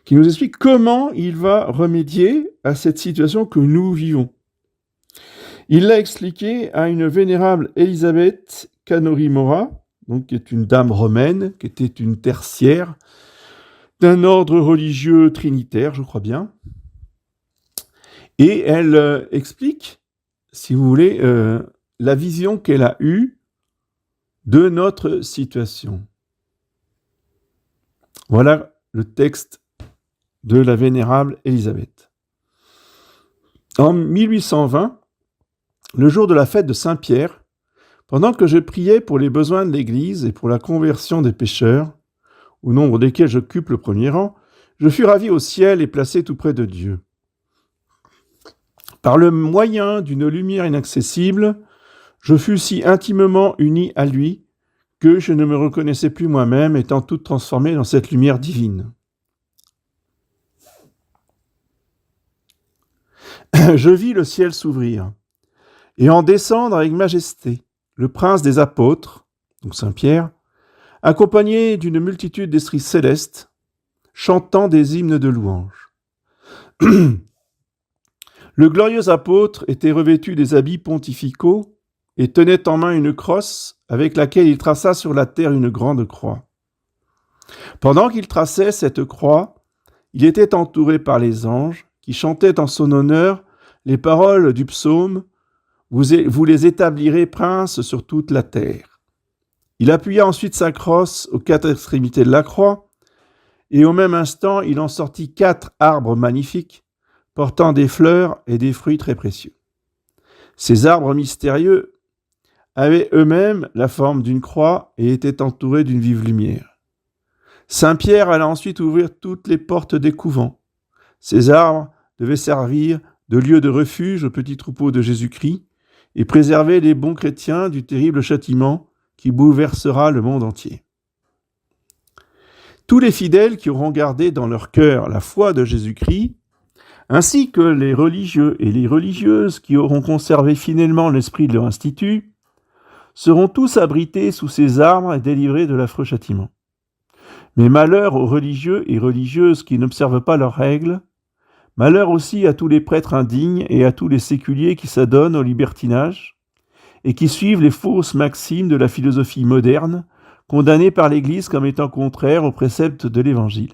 qui nous expliquent comment il va remédier à cette situation que nous vivons. Il l'a expliqué à une vénérable Elisabeth Canori Mora, donc qui est une dame romaine, qui était une tertiaire d'un ordre religieux trinitaire, je crois bien. Et elle explique, si vous voulez, la vision qu'elle a eue de notre situation. Voilà le texte de la vénérable Elisabeth. En 1820, le jour de la fête de Saint-Pierre, pendant que je priais pour les besoins de l'Église et pour la conversion des pécheurs, au nombre desquels j'occupe le premier rang, je fus ravi au ciel et placé tout près de Dieu. Par le moyen d'une lumière inaccessible, je fus si intimement uni à lui que je ne me reconnaissais plus moi-même, étant tout transformé dans cette lumière divine. Je vis le ciel s'ouvrir et en descendre avec majesté le prince des apôtres, donc Saint Pierre, accompagné d'une multitude d'esprits célestes, chantant des hymnes de louange. Le glorieux apôtre était revêtu des habits pontificaux et tenait en main une crosse avec laquelle il traça sur la terre une grande croix. Pendant qu'il traçait cette croix, il était entouré par les anges qui chantaient en son honneur les paroles du psaume « Vous les établirez princes sur toute la terre ». Il appuya ensuite sa crosse aux quatre extrémités de la croix, et au même instant il en sortit 4 arbres magnifiques, portant des fleurs et des fruits très précieux. Ces arbres mystérieux avaient eux-mêmes la forme d'une croix et étaient entourés d'une vive lumière. Saint Pierre alla ensuite ouvrir toutes les portes des couvents. Ces arbres devaient servir de lieu de refuge au petit troupeau de Jésus-Christ et préserver les bons chrétiens du terrible châtiment qui bouleversera le monde entier. Tous les fidèles qui auront gardé dans leur cœur la foi de Jésus-Christ, ainsi que les religieux et les religieuses qui auront conservé fidèlement l'esprit de leur institut, seront tous abrités sous ces arbres et délivrés de l'affreux châtiment. Mais malheur aux religieux et religieuses qui n'observent pas leurs règles, malheur aussi à tous les prêtres indignes et à tous les séculiers qui s'adonnent au libertinage et qui suivent les fausses maximes de la philosophie moderne, condamnées par l'Église comme étant contraires aux préceptes de l'Évangile.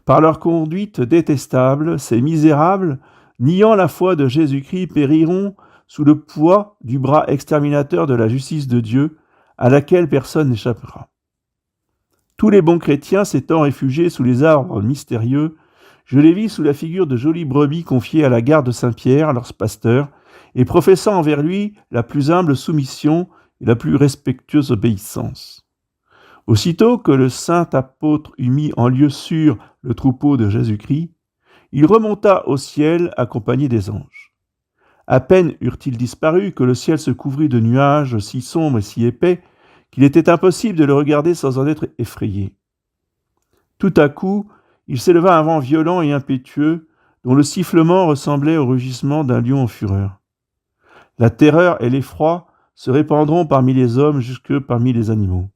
Par leur conduite détestable, ces misérables, niant la foi de Jésus-Christ, périront sous le poids du bras exterminateur de la justice de Dieu, à laquelle personne n'échappera. Tous les bons chrétiens s'étant réfugiés sous les arbres mystérieux, je les vis sous la figure de jolies brebis confiées à la garde de Saint-Pierre, leur pasteur, et professant envers lui la plus humble soumission et la plus respectueuse obéissance. Aussitôt que le saint apôtre eut mis en lieu sûr le troupeau de Jésus-Christ, il remonta au ciel accompagné des anges. À peine eurent-ils disparu que le ciel se couvrit de nuages si sombres et si épais qu'il était impossible de le regarder sans en être effrayé. Tout à coup, il s'éleva un vent violent et impétueux, dont le sifflement ressemblait au rugissement d'un lion en fureur. La terreur et l'effroi se répandront parmi les hommes jusque parmi les animaux.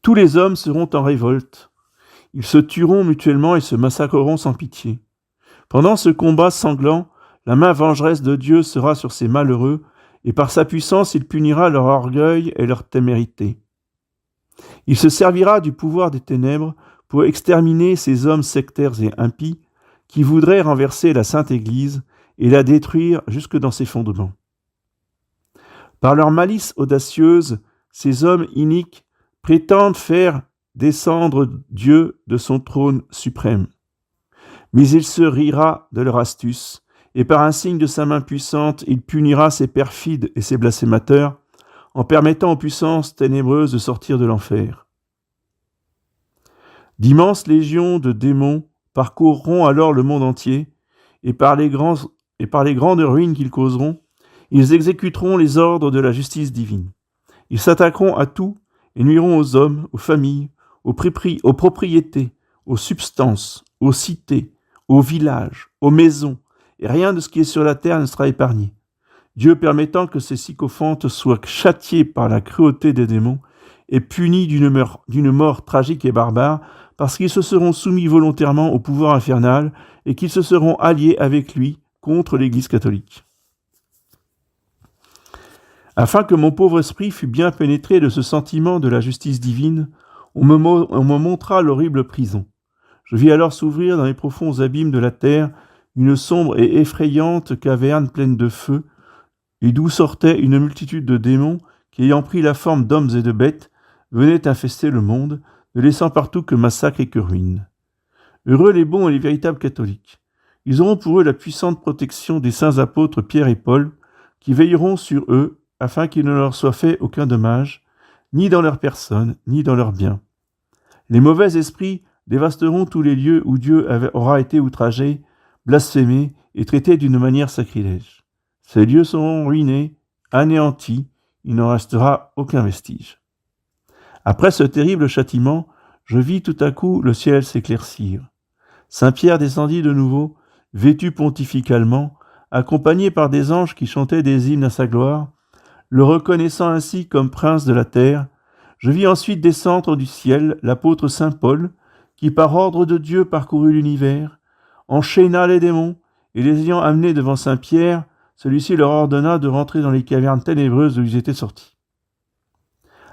Tous les hommes seront en révolte. Ils se tueront mutuellement et se massacreront sans pitié. Pendant ce combat sanglant, la main vengeresse de Dieu sera sur ces malheureux, et par sa puissance il punira leur orgueil et leur témérité. Il se servira du pouvoir des ténèbres pour exterminer ces hommes sectaires et impies qui voudraient renverser la Sainte Église et la détruire jusque dans ses fondements. Par leur malice audacieuse, ces hommes iniques prétendent faire descendre Dieu de son trône suprême. Mais il se rira de leur astuce, et par un signe de sa main puissante, il punira ces perfides et ces blasphémateurs, en permettant aux puissances ténébreuses de sortir de l'enfer. D'immenses légions de démons parcourront alors le monde entier, et par les grandes ruines qu'ils causeront, ils exécuteront les ordres de la justice divine. Ils s'attaqueront à tout et nuiront aux hommes, aux familles, aux propriétés, aux substances, aux cités, aux villages, aux maisons, et rien de ce qui est sur la terre ne sera épargné. Dieu permettant que ces sycophantes soient châtiés par la cruauté des démons et punis d'une mort tragique et barbare, parce qu'ils se seront soumis volontairement au pouvoir infernal et qu'ils se seront alliés avec lui contre l'Église catholique. Afin que mon pauvre esprit fût bien pénétré de ce sentiment de la justice divine, on me montra l'horrible prison. Je vis alors s'ouvrir dans les profonds abîmes de la terre une sombre et effrayante caverne pleine de feu, et d'où sortait une multitude de démons qui, ayant pris la forme d'hommes et de bêtes, venaient infester le monde, ne laissant partout que massacre et que ruine. Heureux les bons et les véritables catholiques. Ils auront pour eux la puissante protection des saints apôtres Pierre et Paul, qui veilleront sur eux afin qu'il ne leur soit fait aucun dommage, ni dans leur personne, ni dans leurs biens. Les mauvais esprits dévasteront tous les lieux où Dieu aura été outragé, blasphémé et traité d'une manière sacrilège. Ces lieux seront ruinés, anéantis, il n'en restera aucun vestige. Après ce terrible châtiment, je vis tout à coup le ciel s'éclaircir. Saint Pierre descendit de nouveau, vêtu pontificalement, accompagné par des anges qui chantaient des hymnes à sa gloire, le reconnaissant ainsi comme prince de la terre. Je vis ensuite descendre du ciel l'apôtre saint Paul, qui par ordre de Dieu parcourut l'univers, enchaîna les démons, et les ayant amenés devant saint Pierre, celui-ci leur ordonna de rentrer dans les cavernes ténébreuses d'où ils étaient sortis.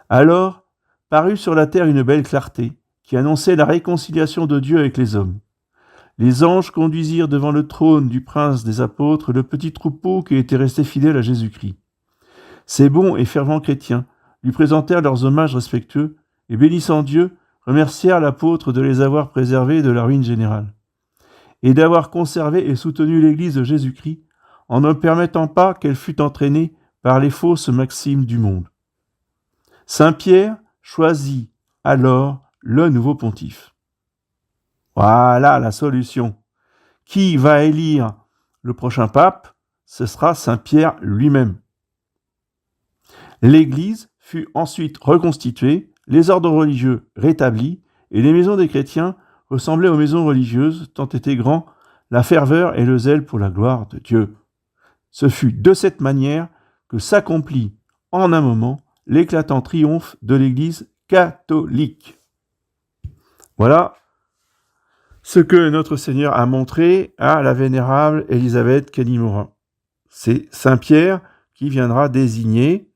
Alors parut sur la terre une belle clarté, qui annonçait la réconciliation de Dieu avec les hommes. Les anges conduisirent devant le trône du prince des apôtres le petit troupeau qui était resté fidèle à Jésus-Christ. Ces bons et fervents chrétiens lui présentèrent leurs hommages respectueux et, bénissant Dieu, remercièrent l'apôtre de les avoir préservés de la ruine générale et d'avoir conservé et soutenu l'Église de Jésus-Christ en ne permettant pas qu'elle fût entraînée par les fausses maximes du monde. Saint Pierre choisit alors le nouveau pontife. Voilà la solution. Qui va élire le prochain pape? Ce sera Saint Pierre lui-même. L'Église fut ensuite reconstituée, les ordres religieux rétablis, et les maisons des chrétiens ressemblaient aux maisons religieuses, tant était grand la ferveur et le zèle pour la gloire de Dieu. Ce fut de cette manière que s'accomplit en un moment l'éclatant triomphe de l'Église catholique. Voilà ce que notre Seigneur a montré à la vénérable Élisabeth Kenimura. C'est Saint Pierre qui viendra désigner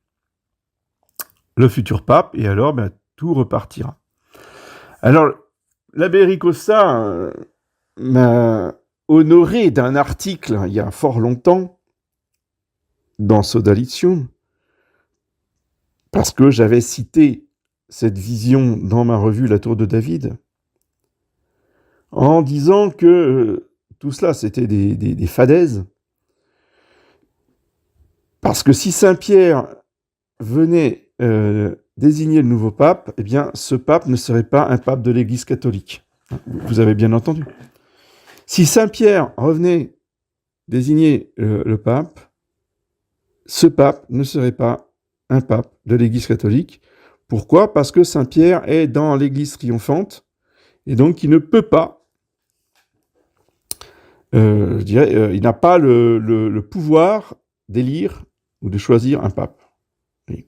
le futur pape, et alors tout repartira. Alors, l'abbé Ricossa m'a honoré d'un article il y a fort longtemps dans Sodalitium, parce que j'avais cité cette vision dans ma revue La Tour de David en disant que tout cela, c'était des fadaises. Parce que si Saint-Pierre venait désigner le nouveau pape, eh bien, ce pape ne serait pas un pape de l'Église catholique. Vous avez bien entendu. Si Saint-Pierre revenait désigner le pape, ce pape ne serait pas un pape de l'Église catholique. Pourquoi ? Parce que Saint-Pierre est dans l'Église triomphante, et donc il ne peut pas, il n'a pas le pouvoir d'élire ou de choisir un pape. Oui.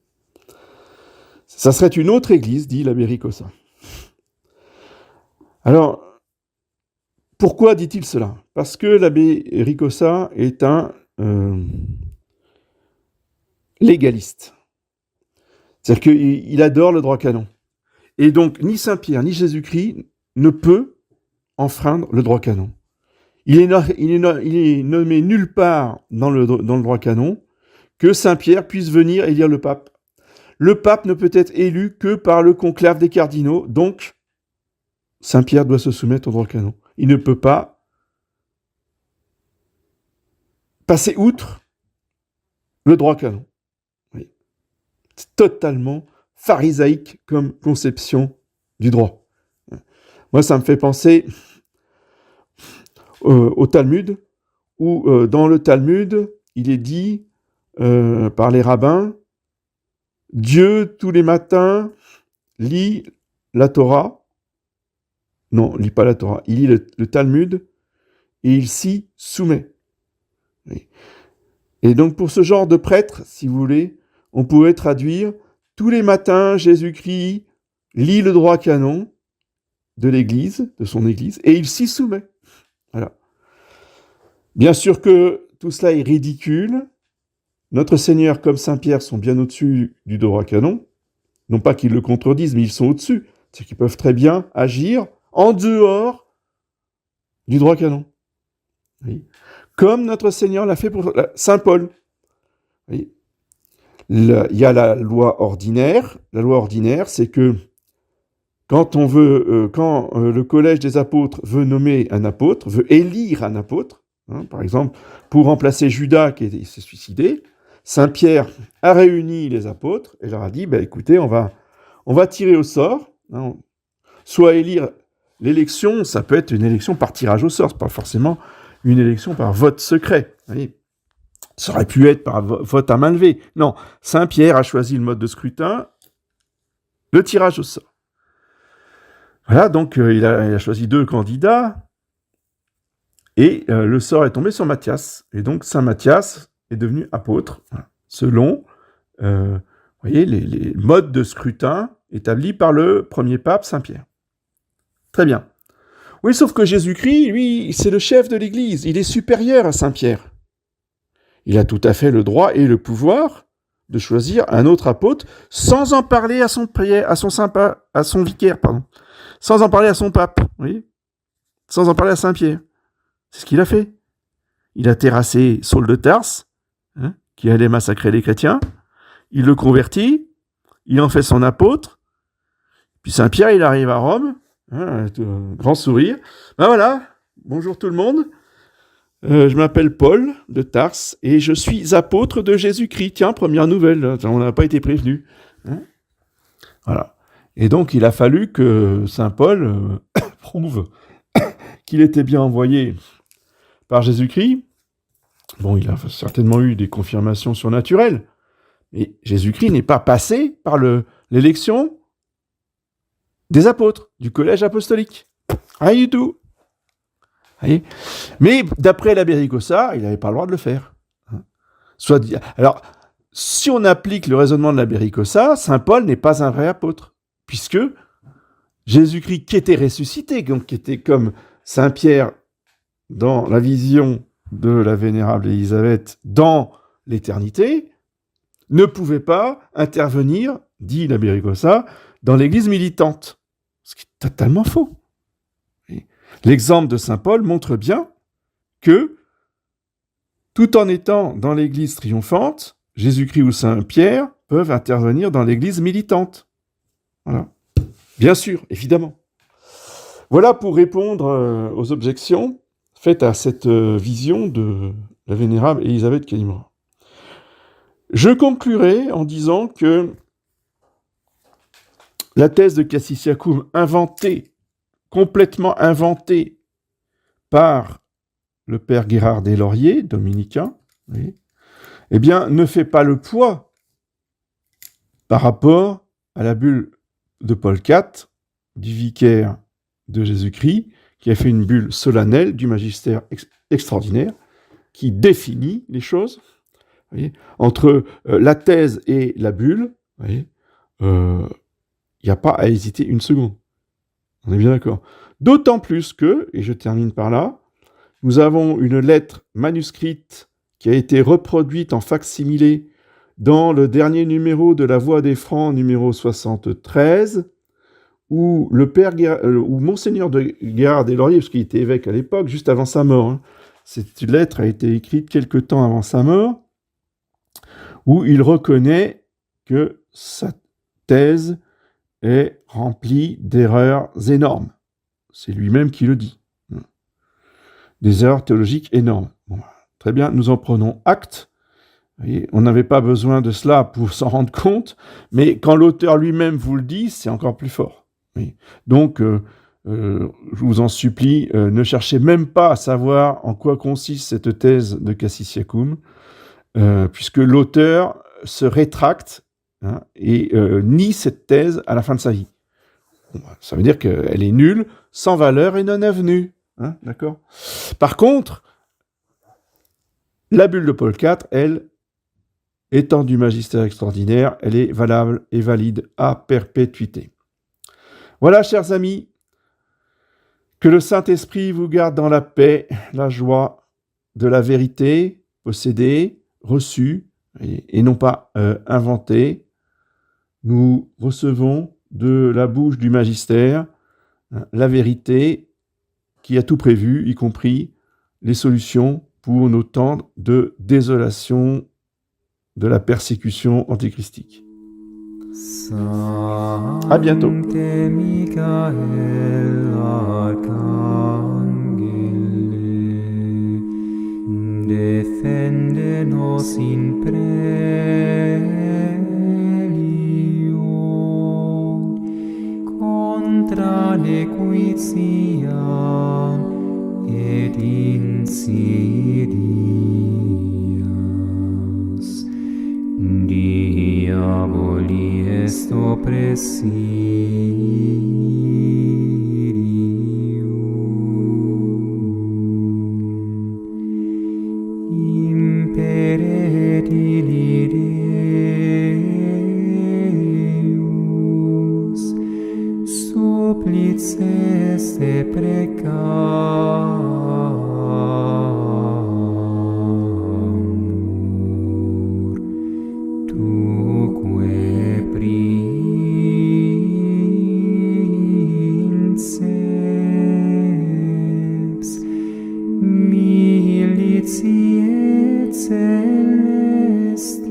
Ça serait une autre Église, dit l'abbé Ricossa. Alors, pourquoi dit-il cela ? Parce que l'abbé Ricossa est un légaliste. C'est-à-dire qu'il adore le droit canon. Et donc, ni Saint-Pierre, ni Jésus-Christ ne peut enfreindre le droit canon. Il est nommé nulle part dans le droit canon que Saint-Pierre puisse venir élire le pape. Le pape ne peut être élu que par le conclave des cardinaux, donc Saint-Pierre doit se soumettre au droit canon. Il ne peut pas passer outre le droit canon. Oui. C'est totalement pharisaïque comme conception du droit. Moi, ça me fait penser au Talmud, où dans le Talmud, il est dit par les rabbins, Dieu, tous les matins, lit la Torah. Non, lit pas la Torah. Il lit le Talmud et il s'y soumet. Oui. Et donc, pour ce genre de prêtre, si vous voulez, on pourrait traduire tous les matins, Jésus-Christ lit le droit canon de l'Église, de son Église, et il s'y soumet. Voilà. Bien sûr que tout cela est ridicule. Notre Seigneur comme Saint-Pierre sont bien au-dessus du droit canon. Non pas qu'ils le contredisent, mais ils sont au-dessus. C'est qu'ils peuvent très bien agir en dehors du droit canon. Oui. Comme notre Seigneur l'a fait pour Saint Paul. Oui. Il y a la loi ordinaire. La loi ordinaire, c'est que quand le collège des apôtres veut nommer un apôtre, veut élire un apôtre, par exemple, pour remplacer Judas qui s'est suicidé, Saint-Pierre a réuni les apôtres et leur a dit, écoutez, on va tirer au sort, soit élire l'élection, ça peut être une élection par tirage au sort, c'est pas forcément une élection par vote secret. Vous voyez, ça aurait pu être par vote à main levée. Non, Saint-Pierre a choisi le mode de scrutin, le tirage au sort. Voilà, donc il a choisi 2 candidats, et le sort est tombé sur Matthias. Et donc Saint Matthias est devenu apôtre, selon voyez, les modes de scrutin établis par le premier pape Saint-Pierre. Très bien. Oui, sauf que Jésus-Christ, lui, c'est le chef de l'Église, il est supérieur à Saint-Pierre. Il a tout à fait le droit et le pouvoir de choisir un autre apôtre sans en parler à son vicaire, sans en parler à son pape, oui, sans en parler à Saint-Pierre. C'est ce qu'il a fait. Il a terrassé Saul de Tarse, qui allait massacrer les chrétiens. Il le convertit, il en fait son apôtre. Puis Saint-Pierre, il arrive à Rome, grand sourire. Voilà, bonjour tout le monde. Je m'appelle Paul de Tarse et je suis apôtre de Jésus-Christ. Tiens, première nouvelle, on n'a pas été prévenu. Voilà. Et donc, il a fallu que saint Paul prouve qu'il était bien envoyé par Jésus-Christ. Bon, il a certainement eu des confirmations surnaturelles, mais Jésus-Christ n'est pas passé par l'élection des apôtres, du collège apostolique. Rien du tout. Voyez, mais d'après l'abbé Ricossa, il n'avait pas le droit de le faire. Alors, si on applique le raisonnement de l'abbé Ricossa, saint Paul n'est pas un vrai apôtre, puisque Jésus-Christ qui était ressuscité, donc qui était comme saint Pierre dans la vision de la vénérable Élisabeth dans l'éternité, ne pouvait pas intervenir, dit l'abbé Ricossa, dans l'église militante. Ce qui est totalement faux. L'exemple de saint Paul montre bien que, tout en étant dans l'église triomphante, Jésus-Christ ou saint Pierre peuvent intervenir dans l'église militante. Voilà. Bien sûr, évidemment. Voilà pour répondre aux objections faites à cette vision de la vénérable Élisabeth Kalimra. Je conclurai en disant que la thèse de Cassius-Yacoum, complètement inventée par le père Gérard des Lauriers, dominicain, oui, eh bien, ne fait pas le poids par rapport à la bulle de Paul IV, du vicaire de Jésus-Christ, qui a fait une bulle solennelle du magistère extraordinaire, qui définit les choses. Voyez, entre la thèse et la bulle, il n'y a pas à hésiter une seconde. On est bien d'accord. D'autant plus que, et je termine par là, nous avons une lettre manuscrite qui a été reproduite en fac-similé dans le dernier numéro de La Voix des Francs, numéro 73, où où Monseigneur de Gérard des Lauriers, parce qu'il était évêque à l'époque, juste avant sa mort, cette lettre a été écrite quelque temps avant sa mort, où il reconnaît que sa thèse est remplie d'erreurs énormes. C'est lui-même qui le dit. Des erreurs théologiques énormes. Bon, très bien, nous en prenons acte. Vous voyez, on n'avait pas besoin de cela pour s'en rendre compte, mais quand l'auteur lui-même vous le dit, c'est encore plus fort. Oui. Donc, je vous en supplie, ne cherchez même pas à savoir en quoi consiste cette thèse de Cassius-Yacoum, puisque l'auteur se rétracte et nie cette thèse à la fin de sa vie. Bon, ça veut dire qu'elle est nulle, sans valeur et non avenue. D'accord ? Par contre, la bulle de Paul IV, elle, étant du magistère extraordinaire, elle est valable et valide à perpétuité. Voilà, chers amis, que le Saint-Esprit vous garde dans la paix, la joie de la vérité possédée, reçue, et non pas inventée. Nous recevons de la bouche du magistère la vérité qui a tout prévu, y compris les solutions pour nos temps de désolation de la persécution antichristique. À bientôt. Defende nos in prelio contra nequitia et insidias diaboli est impere Deus supplices te precamur tuque princeps militiae celestis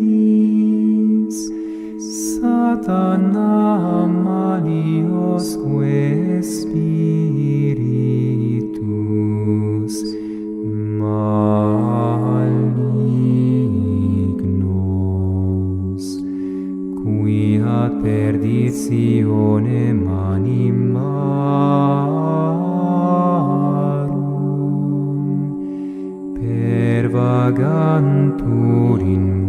Satana maliosque spiritus malignos qui ad perditionem animarum pervagantur in